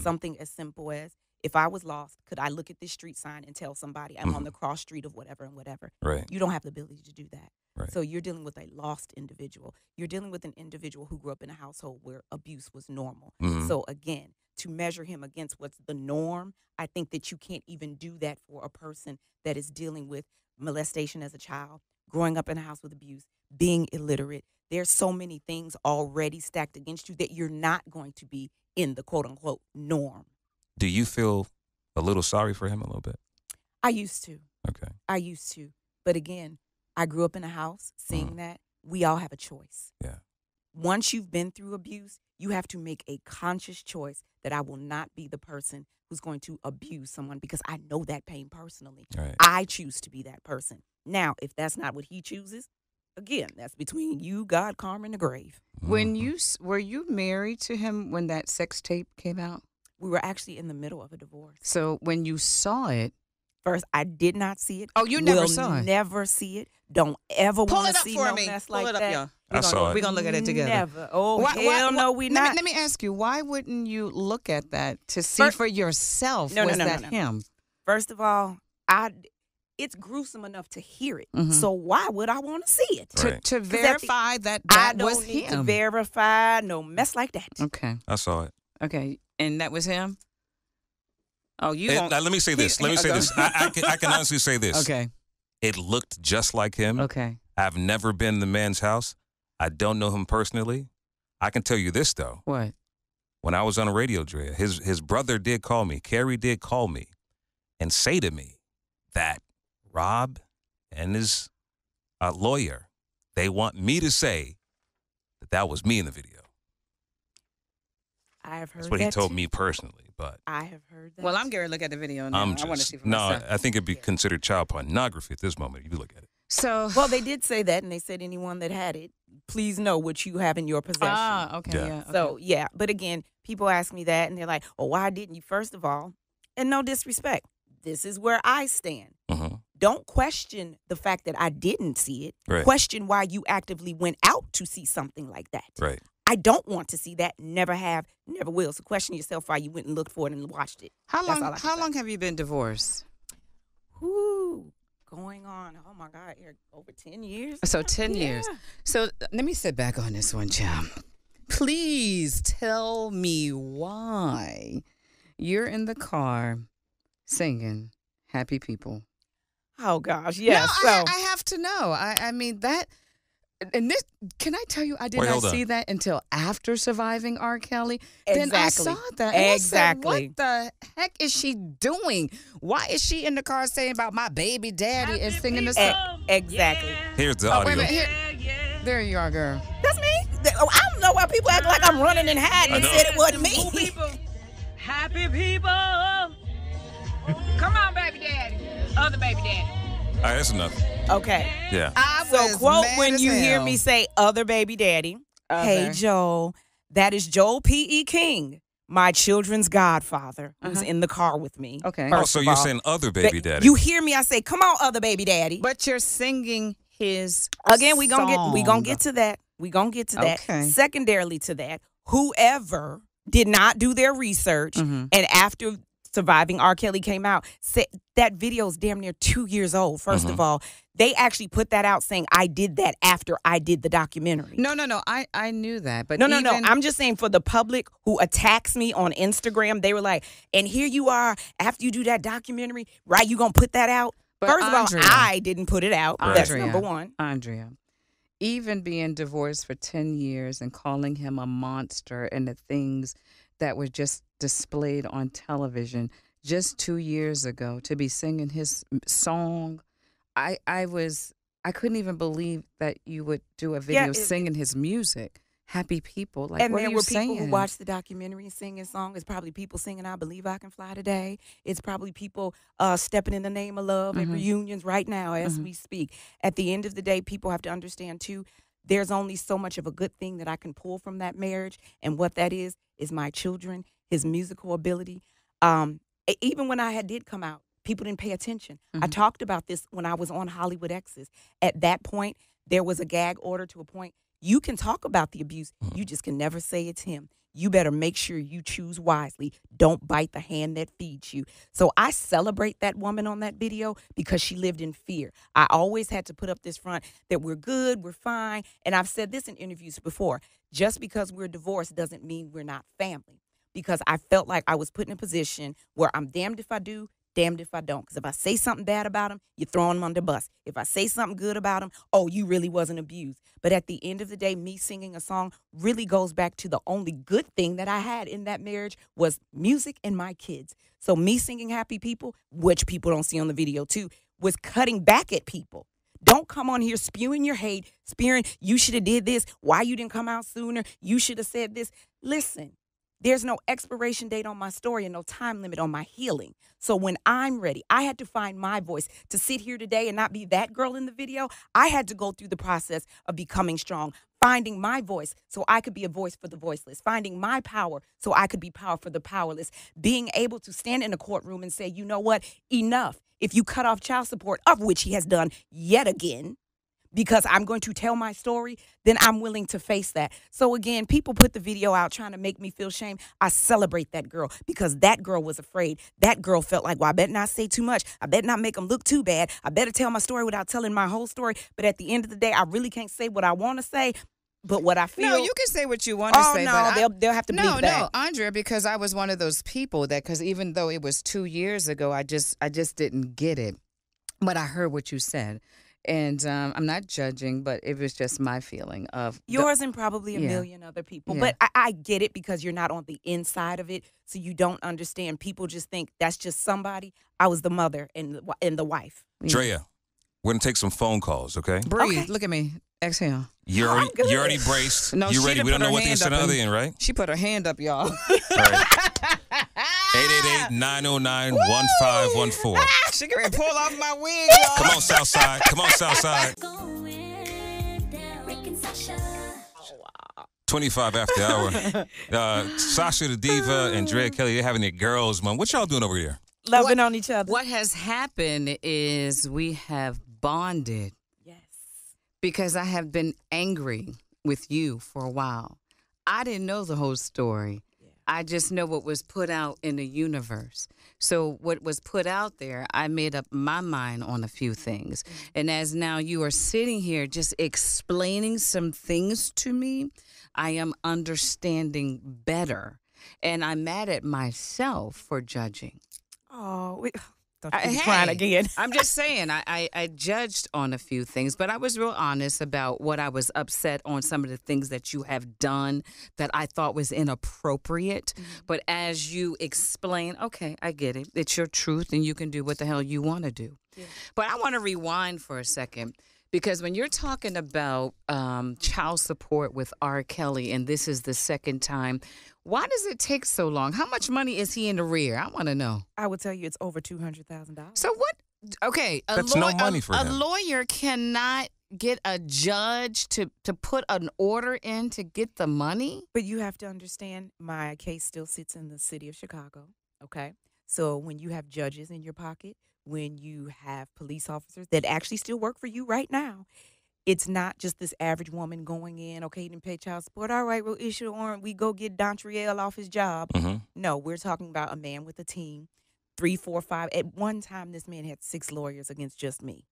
Something as simple as, if I was lost, could I look at this street sign and tell somebody I'm on the cross street of whatever and whatever? Right. You don't have the ability to do that. Right. So you're dealing with a lost individual. You're dealing with an individual who grew up in a household where abuse was normal. So again, to measure him against what's the norm, I think that you can't even do that for a person that is dealing with molestation as a child, growing up in a house with abuse, being illiterate. There's so many things already stacked against you that you're not going to be in the quote-unquote norm. Do you feel a little sorry for him a little bit? I used to. Okay. I used to. But again, I grew up in a house seeing that. We all have a choice. Yeah. Once you've been through abuse, you have to make a conscious choice that I will not be the person who's going to abuse someone, because I know that pain personally. Right. I choose to be that person. Now, if that's not what he chooses, again, that's between you, God, karma, and the grave. When were you married to him when that sex tape came out? We were actually in the middle of a divorce. So when you saw it, first, I did not see it. Oh, you never saw it? Never see it. Don't ever want to see no mess like that. Y'all. I saw it. We're going to look at it together. Never. Oh, hell no, we not. Let me ask you, why wouldn't you look at that to see for yourself? No. Him? First of all, it's gruesome enough to hear it. So why would I want to see it? Right. To verify that was him. I don't need to verify no mess like that. Okay. I saw it. Okay. And that was him? Oh, you Now, let me say this. I can honestly say this. Okay. It looked just like him. Okay. I've never been in the man's house. I don't know him personally. I can tell you this, though. What? When I was on the radio, Drea, his brother did call me. Carrie did call me and say to me that Rob and his lawyer, they want me to say that was me in the video. I have heard That's what he that told too. me personally, but I have heard that. Well, I'm going to look at the video now. I want to see for myself. I think it'd be considered child pornography at this moment if you look at it. So, well, they did say that, and they said anyone that had it, please know what you have in your possession. Ah, okay, yeah. Okay. So, yeah. But again, people ask me that, and they're like, oh, why didn't you? First of all, and no disrespect, this is where I stand. Don't question the fact that I didn't see it. Right. Question why you actively went out to see something like that. Right. I don't want to see that. Never have, never will. So question yourself why you went and looked for it and watched it. How long have you been divorced? Going on, oh my God, Eric, over 10 years. So 10 years. So let me sit back on this one, Chum. Please tell me why you're in the car singing Happy People. Oh gosh, yes. No, so I have to know. I mean that. And this, can I tell you, I did not see that until after surviving R. Kelly. Exactly. Then I saw that. And Exactly. I said, what the heck is she doing? Why is she in the car saying about my baby daddy and singing the song? Exactly. Here's the Oh, audio. wait a minute. There you are, girl. That's me. I don't know why people act like I'm running and hiding and said it wasn't me. Happy people. Come on, baby daddy. Other baby daddy. All right, that's enough. Okay. Yeah. So quote when you hear me say other baby daddy. Hey, Joel. That is Joel P.E. King, my children's godfather, who's in the car with me. Okay. Oh, so you're saying other baby daddy. You hear me? I say, come on, other baby daddy. But you're singing his Again, we gonna song. get to that. We gonna get to that. Okay. Secondarily to that, whoever did not do their research and after surviving R. Kelly came out, said that video is damn near 2 years old. First of all, they actually put that out saying I did that after I did the documentary. No. I knew that. But No. I'm just saying for the public who attacks me on Instagram, they were like, and here you are after you do that documentary, right? You gonna put that out? But First Andrea, of all, I didn't put it out. That's number one. Andrea, even being divorced for 10 years and calling him a monster and the things that were just displayed on television just 2 years ago, to be singing his song, I couldn't even believe that you would do a video singing his music. Happy people. Like, and what there are you were saying? people who watched the documentary and sing his song. It's probably people singing I Believe I Can Fly Today. It's probably people stepping in the name of love at reunions right now as we speak. At the end of the day, people have to understand, too, there's only so much of a good thing that I can pull from that marriage. And what that is my children, his musical ability. Even when I did come out, people didn't pay attention. I talked about this when I was on Hollywood Exes. At that point, there was a gag order to a point. You can talk about the abuse. You just can never say it's him. You better make sure you choose wisely. Don't bite the hand that feeds you. So I celebrate that woman on that video because she lived in fear. I always had to put up this front that we're good, we're fine. And I've said this in interviews before. Just because we're divorced doesn't mean we're not family. Because I felt like I was put in a position where I'm damned if I do, damned if I don't. Because if I say something bad about him, you're throwing him under the bus. If I say something good about him, oh, you really wasn't abused. But at the end of the day, me singing a song really goes back to the only good thing that I had in that marriage was music and my kids. So me singing Happy People, which people don't see on the video too, was cutting back at people. Don't come on here spewing your hate, spewing, you should have did this, why you didn't come out sooner, you should have said this. Listen. There's no expiration date on my story and no time limit on my healing. So when I'm ready, I had to find my voice. To sit here today and not be that girl in the video, I had to go through the process of becoming strong, finding my voice so I could be a voice for the voiceless, finding my power so I could be power for the powerless, being able to stand in a courtroom and say, you know what, enough. If you cut off child support, of which he has done yet again, because I'm going to tell my story, then I'm willing to face that. So again, people put the video out trying to make me feel shame. I celebrate that girl because that girl was afraid. That girl felt like, well, I better not say too much. I better not make them look too bad. I better tell my story without telling my whole story. But at the end of the day, I really can't say what I want to say. But what I feel. No, you can say what you want to say. Oh, no, they'll have to bleep that. No, Andrea, because I was one of those people that, because even though it was 2 years ago, I just didn't get it. But I heard what you said. And I'm not judging, but it was just my feeling of yours and probably a million other people. Yeah. But I get it because you're not on the inside of it, so you don't understand. People just think that's just somebody. I was the mother and the wife. Drea, we're gonna take some phone calls, okay? Breathe. Okay. Look at me. Exhale. You're already braced. No, you ready? We don't know what the inside other end, right? She put her hand up, y'all. All right. 888-909-1514. She can pull off my wig, y'all. Come on, Southside. Come on, Southside. Going down. Rick and Sasha. 25 after the hour. Sasha the Diva and Drea Kelly, they're having their girls' month. What y'all doing over there? Loving on each other. What has happened is we have bonded. Yes. Because I have been angry with you for a while. I didn't know the whole story. I just know what was put out in the universe. So what was put out there, I made up my mind on a few things. And as now you are sitting here just explaining some things to me, I am understanding better. And I'm mad at myself for judging. Oh, thought you were crying again. I'm just saying, I judged on a few things, but I was real honest about what I was upset on some of the things that you have done that I thought was inappropriate. But as you explain, okay, I get it. It's your truth, and you can do what the hell you want to do. Yeah. But I want to rewind for a second. Because when you're talking about child support with R. Kelly, and this is the second time, why does it take so long? How much money is he in the rear? I want to know. I would tell you it's over $200,000. So what? Okay. That's no money for him. A lawyer cannot get a judge to put an order in to get the money? But you have to understand, my case still sits in the city of Chicago, okay? So when you have judges in your pocket, when you have police officers that actually still work for you right now, it's not just this average woman going in, okay, you didn't pay child support. All right, we'll issue a warrant. We go get Dontriel off his job. No, we're talking about a man with a team, 3, 4, 5. At one time, this man had 6 lawyers against just me.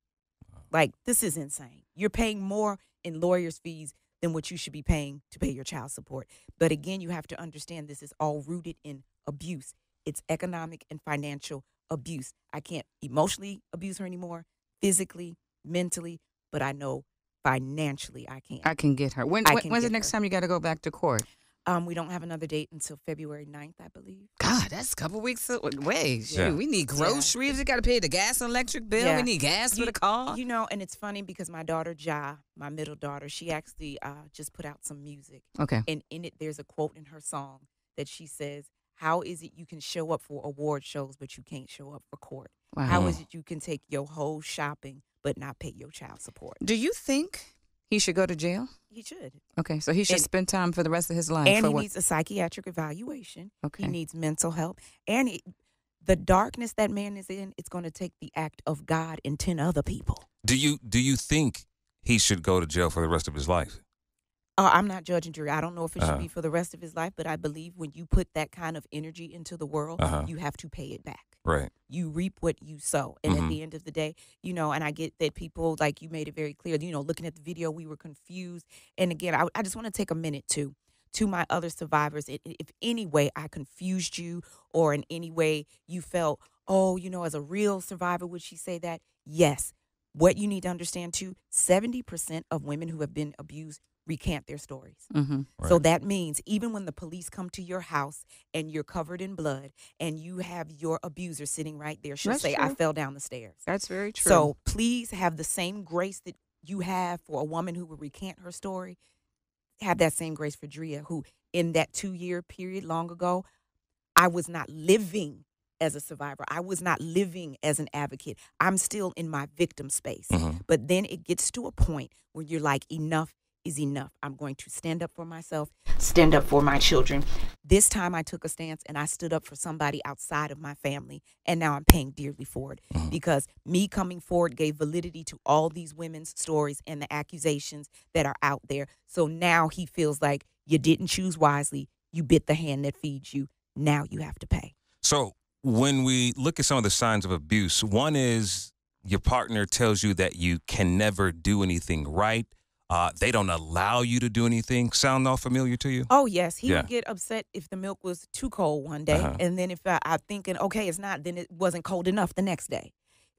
Like, this is insane. You're paying more in lawyers' fees than what you should be paying to pay your child support. But again, you have to understand this is all rooted in abuse. It's economic and financial abuse. I can't emotionally abuse her anymore, physically, mentally, but I know financially I can. I can get her. When's the next time you got to go back to court? We don't have another date until February 9th, I believe. God, that's a couple weeks away. Shoot, we need groceries. We got to pay the gas and electric bill. Yeah. We need gas for the car. You know, and it's funny because my daughter, Ja, my middle daughter, she actually just put out some music. Okay. And in it, there's a quote in her song that she says, how is it you can show up for award shows, but you can't show up for court? Wow. How is it you can take your whole shopping, but not pay your child support? Do you think he should go to jail? He should. Okay, so he should spend time for the rest of his life. And for he what? needs a psychiatric evaluation. Okay. He needs mental help. And the darkness that man is in, it's going to take the act of God and 10 other people. Do you think he should go to jail for the rest of his life? I'm not judging Drea. I don't know if it should be for the rest of his life, but I believe when you put that kind of energy into the world, you have to pay it back. Right. You reap what you sow. And at the end of the day, you know, and I get that people, like you made it very clear, you know, looking at the video, we were confused. And again, I just want to take a minute to my other survivors. If any way I confused you or in any way you felt, oh, you know, as a real survivor, would she say that? Yes. What you need to understand too, 70% of women who have been abused recant their stories. Right. So that means even when the police come to your house and you're covered in blood and you have your abuser sitting right there, she'll say, I fell down the stairs. That's very true. So please have the same grace that you have for a woman who will recant her story. Have that same grace for Drea, who in that 2-year period long ago, I was not living as a survivor. I was not living as an advocate. I'm still in my victim space. But then it gets to a point where you're like, enough is enough. I'm going to stand up for myself, stand up for my children. This time I took a stance and I stood up for somebody outside of my family, and now I'm paying dearly for it because me coming forward gave validity to all these women's stories and the accusations that are out there. So now he feels like you didn't choose wisely. You bit the hand that feeds you. Now you have to pay. So when we look at some of the signs of abuse, one is your partner tells you that you can never do anything right. They don't allow you to do anything. Sound all familiar to you? Oh, yes. He would get upset if the milk was too cold one day. And then if I'm thinking, okay, it's not, then it wasn't cold enough the next day.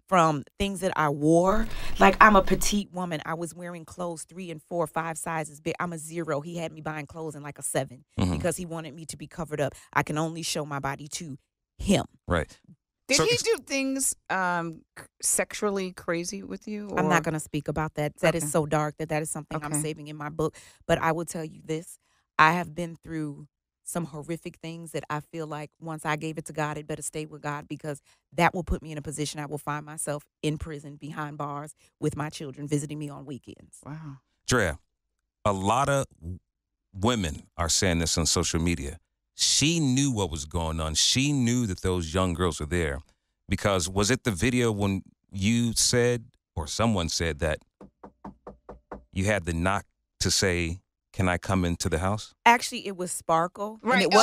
From things that I wore, like I'm a petite woman. I was wearing clothes 3 and 4, 5 sizes big. I'm a 0. He had me buying clothes in like a 7 because he wanted me to be covered up. I can only show my body to him. Right. Did he do things sexually crazy with you? Or? I'm not going to speak about that. That is so dark that is something I'm saving in my book. But I will tell you this. I have been through some horrific things that I feel like once I gave it to God, it better stay with God because that will put me in a position I will find myself in prison behind bars with my children visiting me on weekends. Wow. Drea, a lot of women are saying this on social media. She knew what was going on. She knew that those young girls were there because was it the video when you said or someone said that you had the knock to say, can I come into the house? Actually, it was Sparkle. Right. And it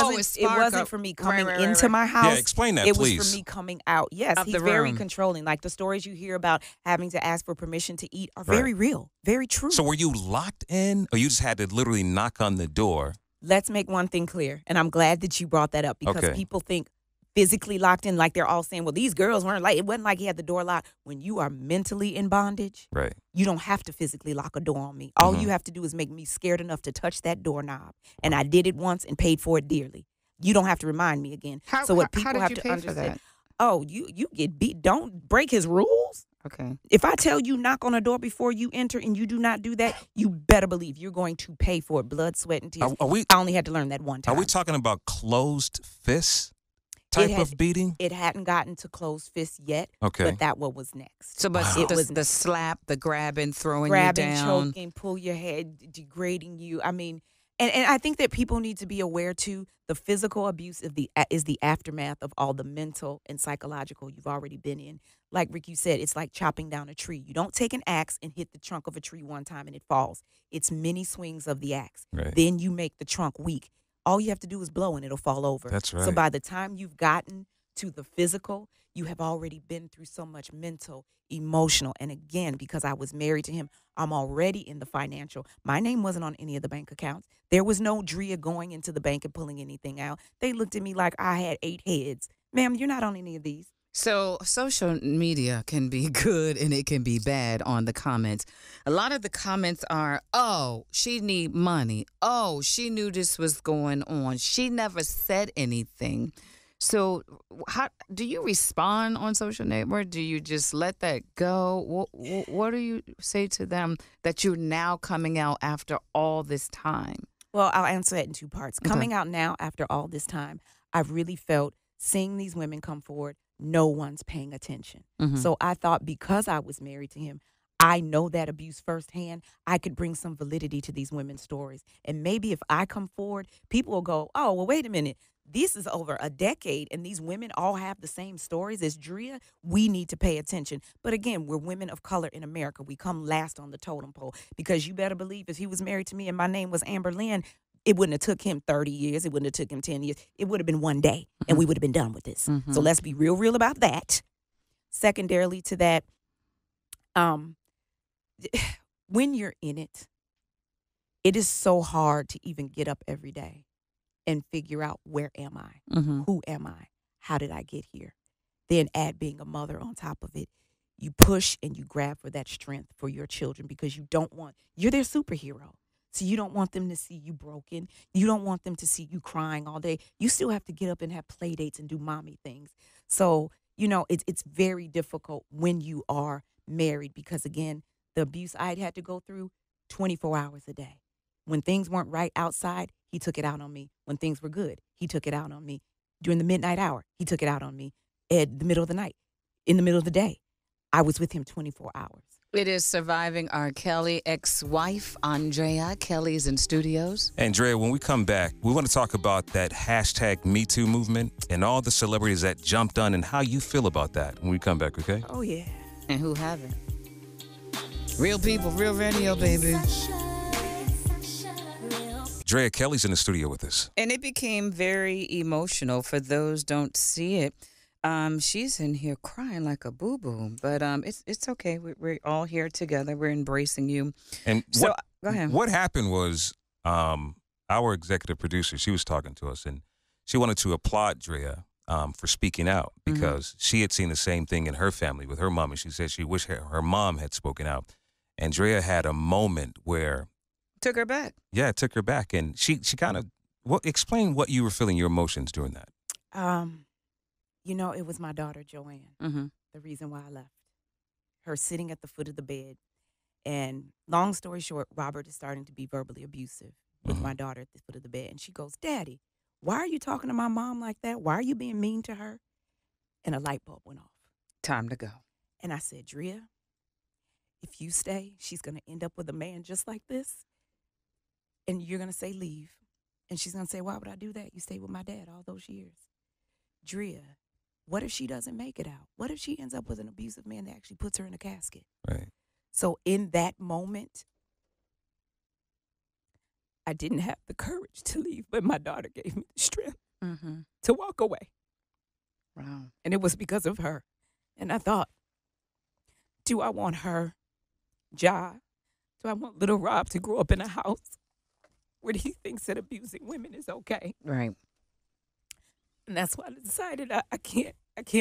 wasn't for me coming into my house. Yeah, explain that, it please. It was for me coming out. Yes, Of he's the very room. controlling. Like the stories you hear about having to ask for permission to eat are very real, very true. So were you locked in or you just had to literally knock on the door? Let's make one thing clear, and I'm glad that you brought that up because people think physically locked in, like they're all saying, well, these girls weren't like, it wasn't like he had the door locked. When you are mentally in bondage, Right. you don't have to physically lock a door on me. All you have to do is make me scared enough to touch that doorknob. And I did it once and paid for it dearly. You don't have to remind me again. So what people have to understand, you get beat. Don't break his rules. Okay. If I tell you knock on a door before you enter and you do not do that, you better believe you're going to pay for it. Blood, sweat, and tears. I only had to learn that one time. Are we talking about closed fists type of beating? It hadn't gotten to closed fists yet. Okay. But that what was next. So, but It was the slap, the grabbing, throwing grabbing, you down. choking, pull your head, degrading you. I mean, and I think that people need to be aware too. The physical abuse is the aftermath of all the mental and psychological you've already been in. Like Rick, you said, it's like chopping down a tree. You don't take an axe and hit the trunk of a tree one time and it falls. It's many swings of the axe. Right. Then you make the trunk weak. All you have to do is blow and it'll fall over. That's right. So by the time you've gotten to the physical, you have already been through so much mental, emotional. And again, because I was married to him, I'm already in the financial. My name wasn't on any of the bank accounts. There was no Drea going into the bank and pulling anything out. They looked at me like I had 8 heads. Ma'am, you're not on any of these. So social media can be good and it can be bad on the comments. A lot of the comments are, oh, she need money. Oh, she knew this was going on. She never said anything. So how do you respond on social network? Do you just let that go? What do you say to them that you're now coming out after all this time? Well, I'll answer that in 2 parts. Okay. Coming out now after all this time, I've really felt seeing these women come forward, no one's paying attention. Mm-hmm. So I thought because I was married to him, I know that abuse firsthand. I could bring some validity to these women's stories. And maybe if I come forward, people will go, oh, well, wait a minute. This is over a decade, and these women all have the same stories as Drea. We need to pay attention. But again, we're women of color in America. We come last on the totem pole because you better believe if he was married to me and my name was Amber Lynn, it wouldn't have took him 30 years. It wouldn't have took him 10 years. It would have been one day, and we would have been done with this. Mm-hmm. So let's be real about that. Secondarily to that, when you're in it, it is so hard to even get up every day and figure out where am I? Mm-hmm. Who am I? How did I get here? Then add being a mother on top of it. You push and you grab for that strength for your children because you're their superhero. So you don't want them to see you broken. You don't want them to see you crying all day. You still have to get up and have play dates and do mommy things. So, it's very difficult when you are married because, again, the abuse I'd had to go through 24 hours a day. When things weren't right outside, he took it out on me. When things were good, he took it out on me. During the midnight hour, he took it out on me. At the middle of the night, in the middle of the day, I was with him 24 hours. It is Surviving R. Kelly, ex-wife Drea Kelly is in studios. And Drea, when we come back, we want to talk about that hashtag MeToo movement and all the celebrities that jumped on and how you feel about that when we come back, okay? Oh, yeah. And who haven't? Real people, real radio, baby. Drea Kelly's in the studio with us. And it became very emotional. For those don't see it, she's in here crying like a boo-boo. But it's okay. We're all here together. We're embracing you. And so, go ahead. What happened was our executive producer, she was talking to us, and she wanted to applaud Drea for speaking out because she had seen the same thing in her family with her mom, and she said she wished her mom had spoken out. And Drea had a moment where took her back. Yeah, it took her back. And she kind of, explain what you were feeling, your emotions during that. It was my daughter, Joanne, the reason why I left. Her sitting at the foot of the bed. And long story short, Robert is starting to be verbally abusive with my daughter at the foot of the bed. And she goes, Daddy, why are you talking to my mom like that? Why are you being mean to her? And a light bulb went off. Time to go. And I said, Drea, if you stay, she's going to end up with a man just like this. And you're going to say leave. And she's going to say, why would I do that? You stayed with my dad all those years. Drea, what if she doesn't make it out? What if she ends up with an abusive man that actually puts her in a casket? Right. So in that moment, I didn't have the courage to leave, but my daughter gave me the strength to walk away. Wow. And it was because of her. And I thought, do I want her, Ja? Do I want little Rob to grow up in a house where he thinks that abusing women is okay? Right. And that's why I decided I can't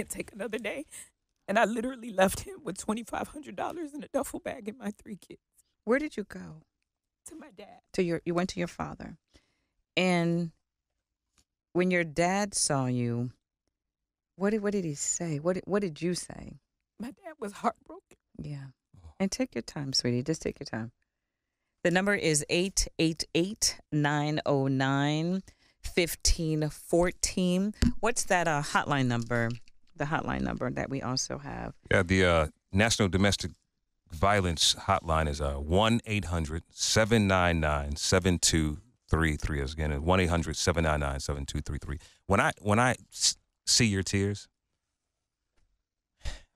take another day. And I literally left him with $2,500 in a duffel bag and my 3 kids. Where did you go? To my dad. You went to your father. And when your dad saw you, what did he say? What did you say? My dad was heartbroken. Yeah. And take your time, sweetie. Just take your time. The number is 888-909-1514. What's that hotline number? The hotline number that we also have. Yeah, the National Domestic Violence Hotline is 1-800-799-7233. Again, 1-800-799-7233. When I see your tears,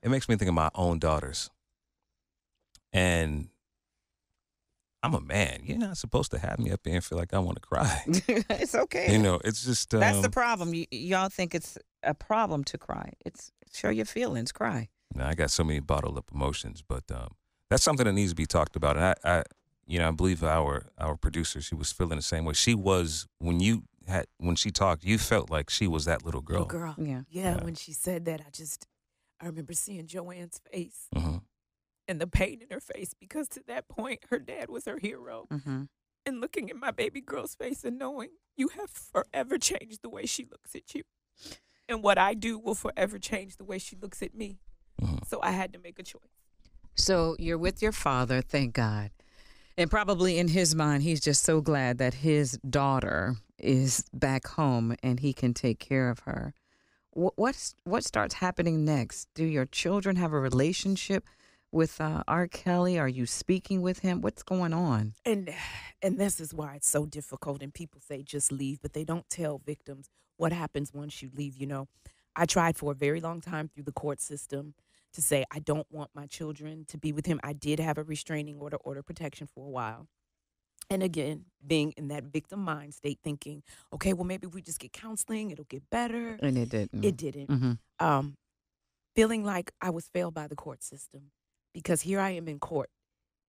it makes me think of my own daughters. And I'm a man. You're not supposed to have me up here and feel like I want to cry. It's okay. You know, it's just... That's the problem. Y'all think it's a problem to cry. It's show your feelings, cry. Now, I got so many bottled up emotions, but that's something that needs to be talked about. And I believe our producer, she was feeling the same way. She was, when she talked, you felt like she was that little girl. Little girl. Yeah, when she said that, I remember seeing Joanne's face. Mm-hmm. And the pain in her face, because to that point, her dad was her hero. Mm-hmm. And looking at my baby girl's face and knowing you have forever changed the way she looks at you. And what I do will forever change the way she looks at me. Mm-hmm. So I had to make a choice. So you're with your father, thank God. And probably in his mind, he's just so glad that his daughter is back home and he can take care of her. What starts happening next? Do your children have a relationship with R. Kelly? Are you speaking with him? What's going on? And this is why it's so difficult. And people say just leave, but they don't tell victims what happens once you leave. You know, I tried for a very long time through the court system to say I don't want my children to be with him. I did have a restraining order protection for a while. And again, being in that victim mind state, thinking, okay, well, maybe we just get counseling, it'll get better. And it didn't. It didn't. Mm-hmm. Feeling like I was failed by the court system. Because here I am in court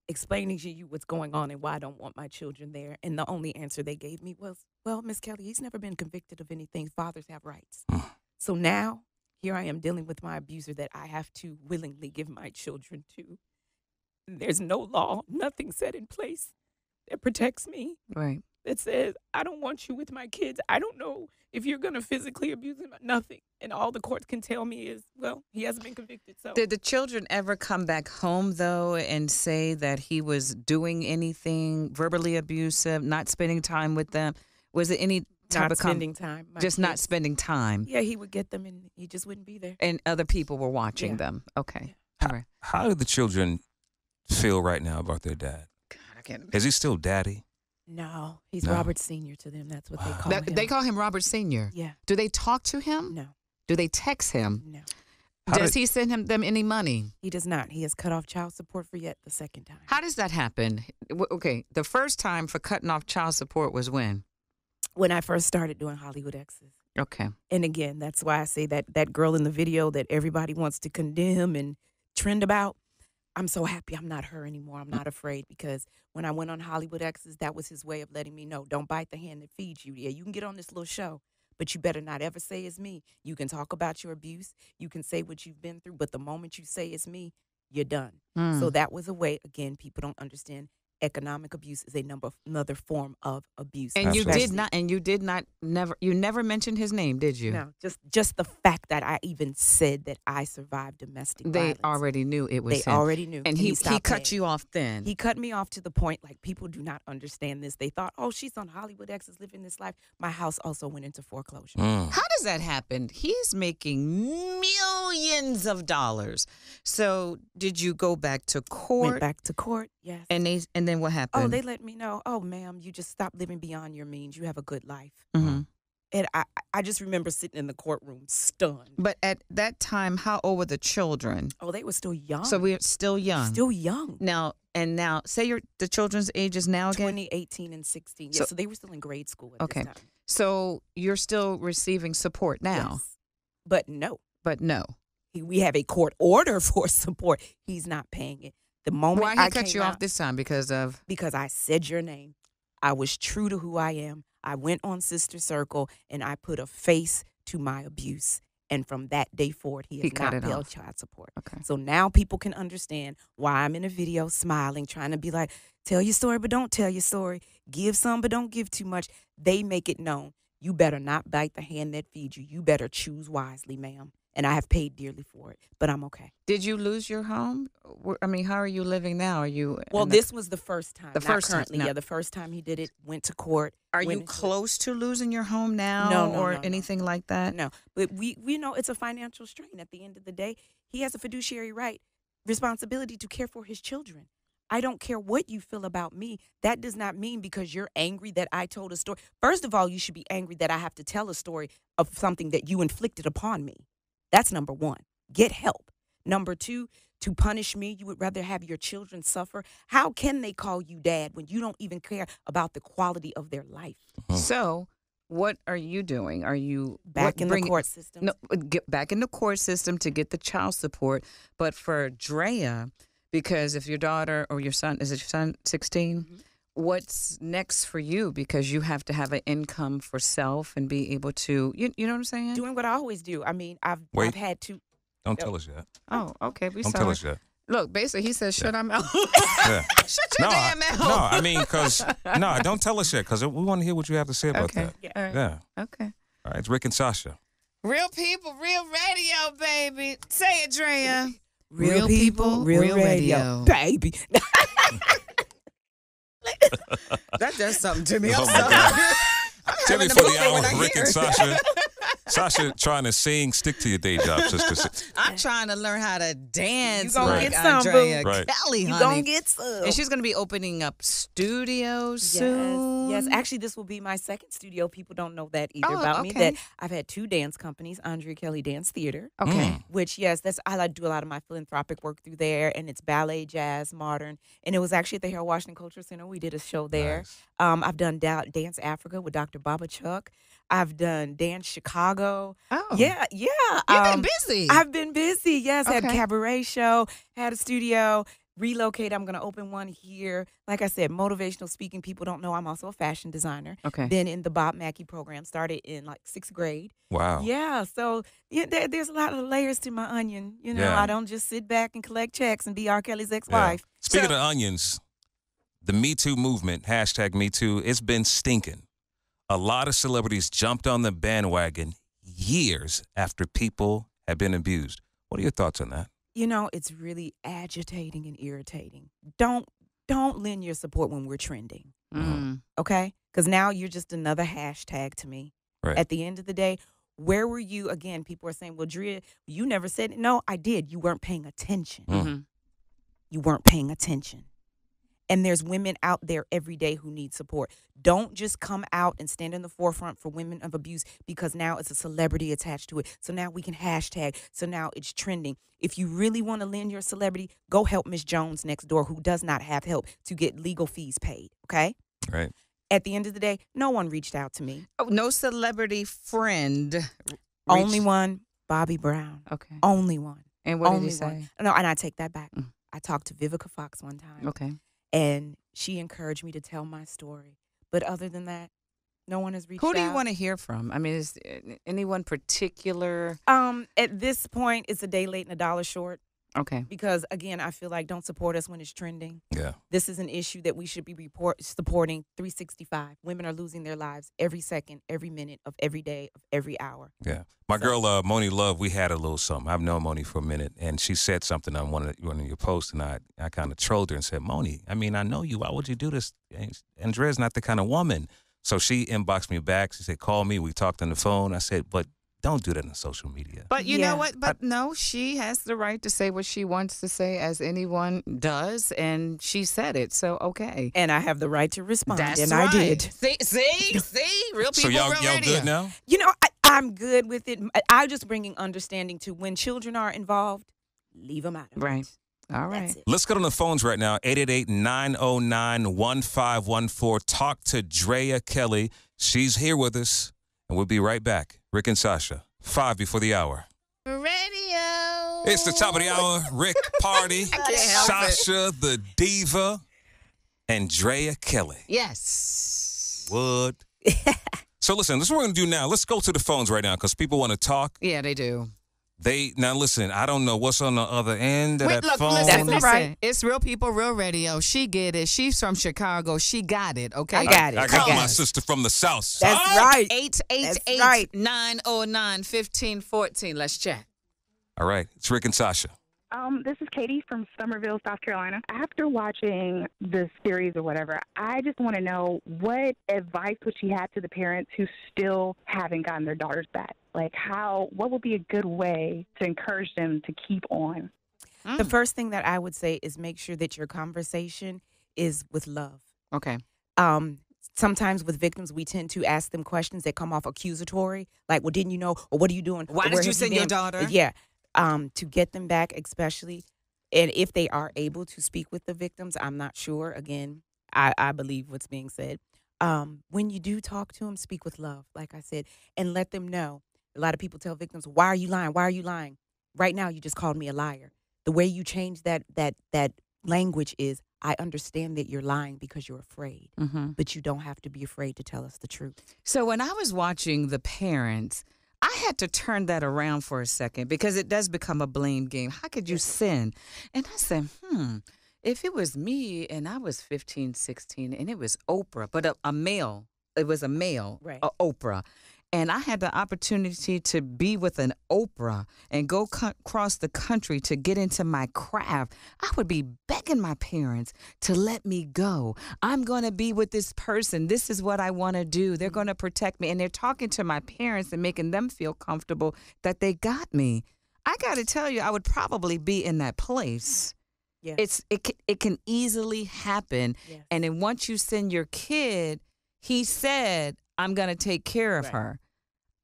explaining to you what's going on and why I don't want my children there. And the only answer they gave me was, well, Miss Kelly, he's never been convicted of anything. Fathers have rights. So now here I am dealing with my abuser that I have to willingly give my children to. There's no law, nothing set in place that protects me. Right. That says, I don't want you with my kids. I don't know if you're going to physically abuse them. Nothing. And all the courts can tell me is, well, he hasn't been convicted. So Did the children ever come back home, though, and say that he was doing anything verbally abusive, not spending time with them? Was it any type not of spending time. My just not kids. spending time? Yeah, he would get them and he just wouldn't be there. And other people were watching Yeah. them. Okay. Yeah. All right. How do the children feel right now about their dad? God, I can't. Is he still daddy? No, he's No. Robert Sr. to them. That's what they call him. They call him Robert Sr. Yeah. Do they talk to him? No, Do they text him? no. Does he send them any money? He does not. He has cut off child support for yet the second time. How does that happen? Okay, the first time for cutting off child support was when? When I first started doing Hollywood Exes. Okay. And again, that's why I say that girl in the video that everybody wants to condemn and trend about, I'm so happy I'm not her anymore. I'm not afraid, because when I went on Hollywood Exes, that was his way of letting me know, don't bite the hand that feeds you. Yeah, you can get on this little show, but you better not ever say it's me. You can talk about your abuse. You can say what you've been through, but the moment you say it's me, you're done. So that was a way, again, people don't understand. Economic abuse is another form of abuse. And you Absolutely. did not never mentioned his name, did you? No, just the fact that I even said that I survived domestic They violence. already knew it was They him. already knew. And he stopped cut paying. you off then. He cut me off to the point, like, people do not understand this. They thought, oh, she's on Hollywood Exes living this life. My house also went into foreclosure. Mm. How does that happen? He's making millions of dollars. So did you go back to court? Went back to court, yes. And then what happened? Oh, they let me know, oh, ma'am, you just stop living beyond your means. You have a good life. Mm-hmm. And I just remember sitting in the courtroom stunned. But at that time, how old were the children? Oh, they were still young. So we're still young. Still young. Now, say the children's ages now again? 20, 18, and 16. Yeah, so they were still in grade school at Okay. this time. So you're still receiving support now? Yes. But no. But no. We have a court order for support. He's not paying it. The moment Why I he cut came you off out- this time? Because I said your name. I was true to who I am. I went on Sister Circle and I put a face to my abuse. And from that day forward, he has cut not it paid off. child support. Okay. So now people can understand why I'm in a video smiling, trying to be like, tell your story, but don't tell your story. Give some, but don't give too much. They make it known. You better not bite the hand that feeds you. You better choose wisely, ma'am. And I have paid dearly for it, but I'm okay. Did you lose your home? I mean, how are you living now? Are you? Well, this was the first time. The not first time, currently. no. Yeah, the first time he did it, went to court. Are went you into- close to losing your home now, No, or no, anything like that? No, but we know it's a financial strain. At the end of the day, he has a fiduciary right, responsibility to care for his children. I don't care what you feel about me. That does not mean because you're angry that I told a story. First of all, you should be angry that I have to tell a story of something that you inflicted upon me. That's number one. Get help. Number two, to punish me, you would rather have your children suffer. How can they call you dad when you don't even care about the quality of their life? So, what are you doing? Are you Back in the court system? No, get back in the court system to get the child support. But for Drea, because if your daughter or your son, is it your son 16? Mm-hmm. What's next for you? Because you have to have an income for self and be able to, you know what I'm saying? Doing what I always do. I mean, I've had to. Don't tell us yet. Oh, okay. We Don't sorry. tell us yet. Look, basically, he says, shut our mouth. Yeah. Shut your damn mouth. No, I mean, no, don't tell us yet, because we want to hear what you have to say about Okay. that. Yeah. All right. Yeah. Okay. All right, it's Rick and Sasha. Real people, real radio, baby. Say it, Drea. Real people, real radio. Baby. That does something to me. Oh, I'm my sorry. God. I'm Tell me having for a the moment when I hour, Rick hear and it. Sasha. Sasha trying to sing, stick to your day job, sister. I'm trying to learn how to dance You gonna like get some, Drea boo. Right. Kelly, You honey. gonna get some. And she's going to be opening up studios soon. Yes, actually, this will be my second studio. People don't know that either Oh, about me. okay. That I've had two dance companies, Drea Kelly Dance Theater, Okay. which, yes, I like to do a lot of my philanthropic work through there, and it's ballet, jazz, modern. And it was actually at the Harold Washington Cultural Center. We did a show there. Nice. I've done Dance Africa with Dr. Baba Chuck. I've done Dance Chicago. Oh. Yeah. You've been busy. I've been busy. Yes, had a Okay. cabaret show, had a studio, relocate. I'm going to open one here. Like I said, motivational speaking. People don't know I'm also a fashion designer. Okay. Been in the Bob Mackey program. Started in like 6th grade. Wow. Yeah. So there's a lot of layers to my onion. You know, Yeah. I don't just sit back and collect checks and be R. Kelly's ex-wife. Speaking So- of onions, the Me Too movement, #MeToo, it's been stinking. A lot of celebrities jumped on the bandwagon years after people have been abused. What are your thoughts on that? You know, it's really agitating and irritating. Don't lend your support when we're trending. Mm. Okay? Because now you're just another hashtag to me. Right. At the end of the day, where were you? Again, people are saying, well, Drea, you never said it. No, I did. You weren't paying attention. Mhm. You weren't paying attention. And there's women out there every day who need support. Don't just come out and stand in the forefront for women of abuse because now it's a celebrity attached to it. So now we can hashtag. So now it's trending. If you really want to lend your celebrity, go help Miss Jones next door who does not have help to get legal fees paid. Okay? Right. At the end of the day, no one reached out to me. Oh, no celebrity friend. Only one, Bobby Brown. Okay. Only one. And what Only did he say? one. No, and I take that back. Mm. I talked to Vivica Fox one time. Okay. And she encouraged me to tell my story. But other than that, no one has reached out. Who do you want to hear from? I mean, is anyone particular? At this point, it's a day late and a dollar short. Okay. Because, again, I feel like don't support us when it's trending. Yeah. This is an issue that we should be supporting 365. Women are losing their lives every second, every minute of every day, of every hour. Yeah. My girl, Moni Love, we had a little something. I've known Moni for a minute, and she said something on one of your posts, and I kind of trolled her and said, Moni, I mean, I know you. Why would you do this? Andrea's not the kind of woman. So she inboxed me back. She said, call me. We talked on the phone. I said, but don't do that on social media. But you Yeah. know what? But no, she has the right to say what she wants to say, as anyone does, and she said it. So okay. And I have the right to respond, That's and right. I did. See, real people. So y'all real radio. good now? You know, I'm good with it. I'm just bringing understanding to when children are involved, leave them out of Right. it. All right. That's it. Let's get on the phones right now. 888-909-1514. Talk to Drea Kelly. She's here with us, and we'll be right back. Rick and Sasha, 5 before the hour. Radio. It's the top of the hour. Rick Party, can't help it. Sasha the Diva, and Drea Kelly. Yes. Wood. So listen, this is what we're going to do now. Let's go to the phones right now because people want to talk. Yeah, they do. Now listen, I don't know what's on the other end of that phone. Listen. Right. It's Real People, Real Radio. She get it. She's from Chicago. She got it, okay? I got it. I got my sister from the South Side. That's right. 888-909-1514. Let's chat. All right. It's Rick and Sasha. This is Katie from Somerville, South Carolina. After watching the series or whatever, I just want to know what advice would she have to the parents who still haven't gotten their daughters back? Like what would be a good way to encourage them to keep on? The first thing that I would say is make sure that your conversation is with love. Okay. Sometimes with victims, we tend to ask them questions that come off accusatory, like, well, didn't you know? Or what are you doing? Why did you send your daughter? Yeah. To get them back, especially, and if they are able to speak with the victims, I'm not sure. Again, I believe what's being said. When you do talk to them, speak with love, like I said, and let them know. A lot of people tell victims, why are you lying? Why are you lying? Right now, you just called me a liar. The way you change that language is, I understand that you're lying because you're afraid, but you don't have to be afraid to tell us the truth. So when I was watching the parents, I had to turn that around for a second because it does become a blame game. How could you sin? And I said, if it was me and I was 15, 16 and it was Oprah, but a male, it was a male, right. Oprah. And I had the opportunity to be with an Oprah and go across the country to get into my craft. I would be begging my parents to let me go. I'm going to be with this person. This is what I want to do. They're going to protect me. And they're talking to my parents and making them feel comfortable that they got me. I got to tell you, I would probably be in that place. Yeah. It can easily happen. Yes. And then once you send your kid, he said, I'm going to take care of her.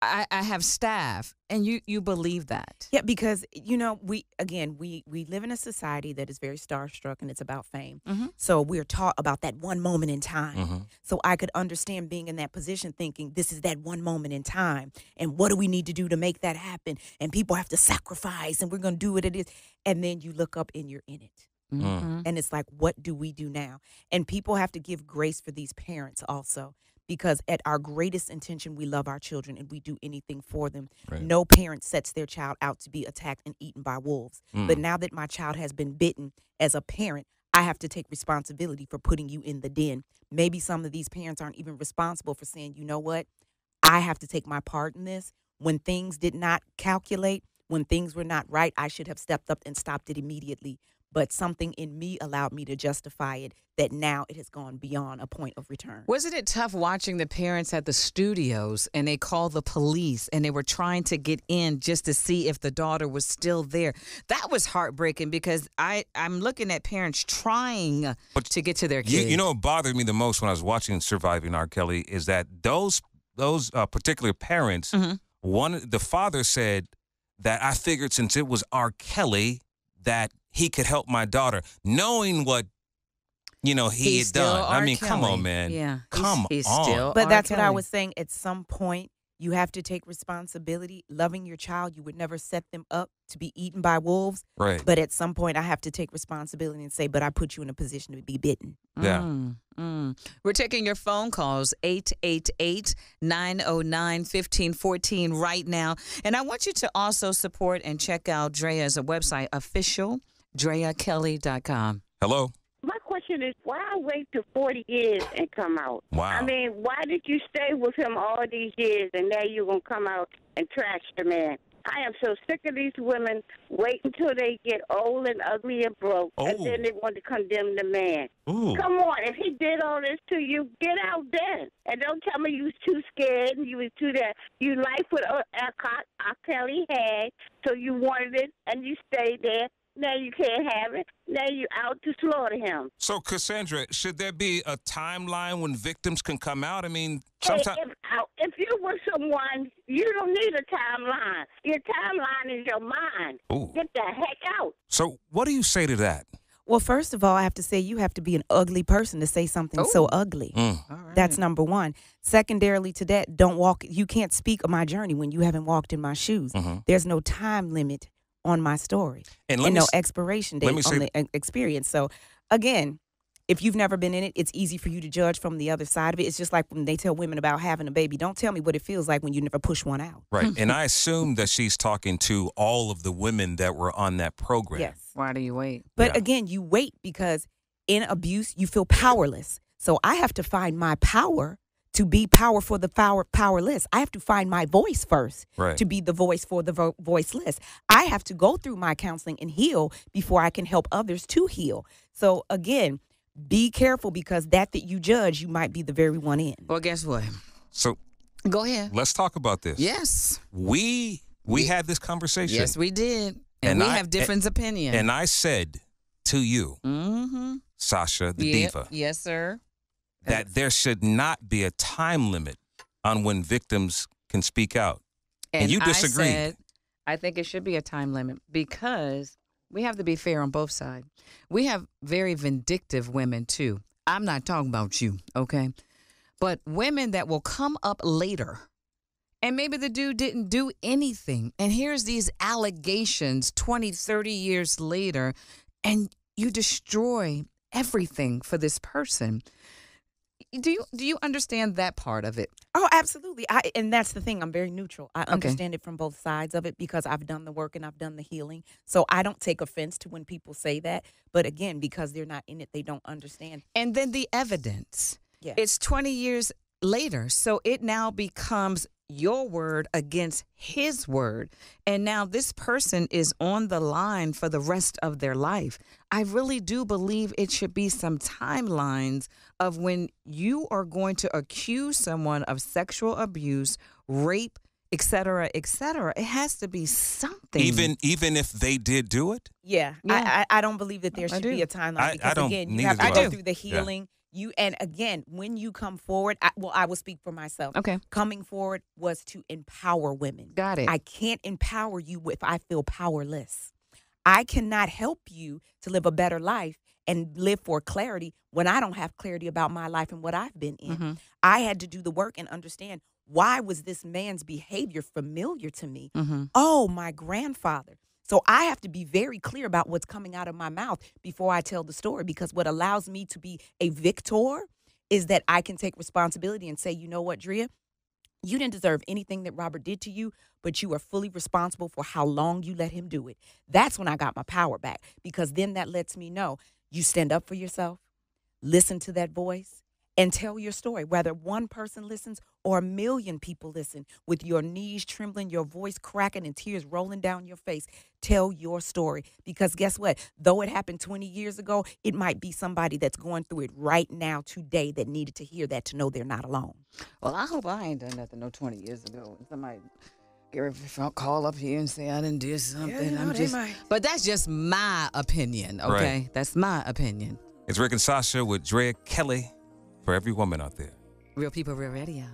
I have staff, and you believe that. Yeah, because, we live in a society that is very starstruck, and it's about fame. So we're taught about that one moment in time. So I could understand being in that position thinking, this is that one moment in time, and what do we need to do to make that happen? And people have to sacrifice, and we're going to do what it is. And then you look up, and you're in it. And it's like, what do we do now? And people have to give grace for these parents also. Because at our greatest intention, we love our children and we do anything for them. Right. No parent sets their child out to be attacked and eaten by wolves. But now that my child has been bitten, as a parent, I have to take responsibility for putting you in the den. Maybe some of these parents aren't even responsible for saying, you know what? I have to take my part in this. When things did not calculate, when things were not right, I should have stepped up and stopped it immediately. But something in me allowed me to justify it, that now it has gone beyond a point of return. Wasn't it tough watching the parents at the studios and they called the police and they were trying to get in just to see if the daughter was still there? That was heartbreaking because I'm looking at parents trying to get to their kids. You know what bothered me the most when I was watching Surviving R. Kelly is that those particular parents, the father said that I figured since it was R. Kelly that he could help my daughter, knowing what, he had done. I mean, come on, man. Yeah. Come he's on. Still but that's R. what I Kelly. was saying. At some point, you have to take responsibility. Loving your child, you would never set them up to be eaten by wolves. Right. But at some point, I have to take responsibility and say, but I put you in a position to be bitten. Yeah. We're taking your phone calls, 888-909-1514 right now. And I want you to also support and check out Drea's website, official DreaKelly.com. Hello. My question is, why wait till 40 years and come out? Wow. I mean, why did you stay with him all these years and now you're going to come out and trash the man? I am so sick of these women waiting until they get old and ugly and broke, and then they want to condemn the man. Ooh. Come on, if he did all this to you, get out then. And don't tell me you was too scared and you was too that. You liked what R. Kelly had, so you wanted it, and you stayed there. Now you can't have it. Now you out to slaughter him. So, Cassandra, should there be a timeline when victims can come out? I mean, sometimes... If you're with someone, you don't need a timeline. Your timeline is your mind. Ooh. Get the heck out. So what do you say to that? Well, first of all, I have to say you have to be an ugly person to say something so ugly. All right. That's number one. Secondarily to that, you can't speak of my journey when you haven't walked in my shoes. There's no time limit on my story and no expiration date on the experience. So again, if you've never been in it, it's easy for you to judge from the other side of it. It's just like when they tell women about having a baby. Don't tell me what it feels like when you never push one out. Right. And I assume that she's talking to all of the women that were on that program. Yes. Why do you wait? But again, you wait because in abuse, you feel powerless. So I have to find my power to be power for the powerless. I have to find my voice first to be the voice for the voiceless. I have to go through my counseling and heal before I can help others to heal. So again, be careful because that you judge, you might be the very one in. Well, guess what? So go ahead. Let's talk about this. Yes. We had this conversation. Yes, we did. And we have different opinions. And I said to you, Sasha, the diva. Yes, sir. That there should not be a time limit on when victims can speak out. And you disagreed. I said, I think it should be a time limit because we have to be fair on both sides. We have very vindictive women, too. I'm not talking about you, okay? But women that will come up later, and maybe the dude didn't do anything, and here's these allegations 20, 30 years later, and you destroy everything for this person. Do you understand that part of it? Oh, absolutely. And that's the thing. I'm very neutral. I understand it from both sides of it because I've done the work and I've done the healing. So I don't take offense to when people say that. But again, because they're not in it, they don't understand. And then the evidence. Yeah. It's 20 years later. So it now becomes your word against his word. And now this person is on the line for the rest of their life. I really do believe it should be some timelines of when you are going to accuse someone of sexual abuse, rape, et cetera, et cetera. It has to be something. Even if they did do it? Yeah. I don't believe that there should be a timeline because, again, you have to go through the healing. And again, when you come forward, I will speak for myself. Okay. Coming forward was to empower women. Got it. I can't empower you if I feel powerless. I cannot help you to live a better life and live for clarity when I don't have clarity about my life and what I've been in. I had to do the work and understand, why was this man's behavior familiar to me? Oh, my grandfather. So I have to be very clear about what's coming out of my mouth before I tell the story, because what allows me to be a victor is that I can take responsibility and say, you know what, Drea, you didn't deserve anything that Robert did to you, but you are fully responsible for how long you let him do it. That's when I got my power back, because then that lets me know you stand up for yourself, listen to that voice, and tell your story. Whether one person listens or 1 million people listen, with your knees trembling, your voice cracking, and tears rolling down your face, tell your story. Because guess what? Though it happened 20 years ago, it might be somebody that's going through it right now, today, that needed to hear that to know they're not alone. Well, I hope I ain't done nothing 20 years ago. Somebody call up here and say I didn't do something. But that's just my opinion, okay? Right. That's my opinion. It's Rick and Sasha with Drea Kelly for every woman out there. Real People, Real Radio.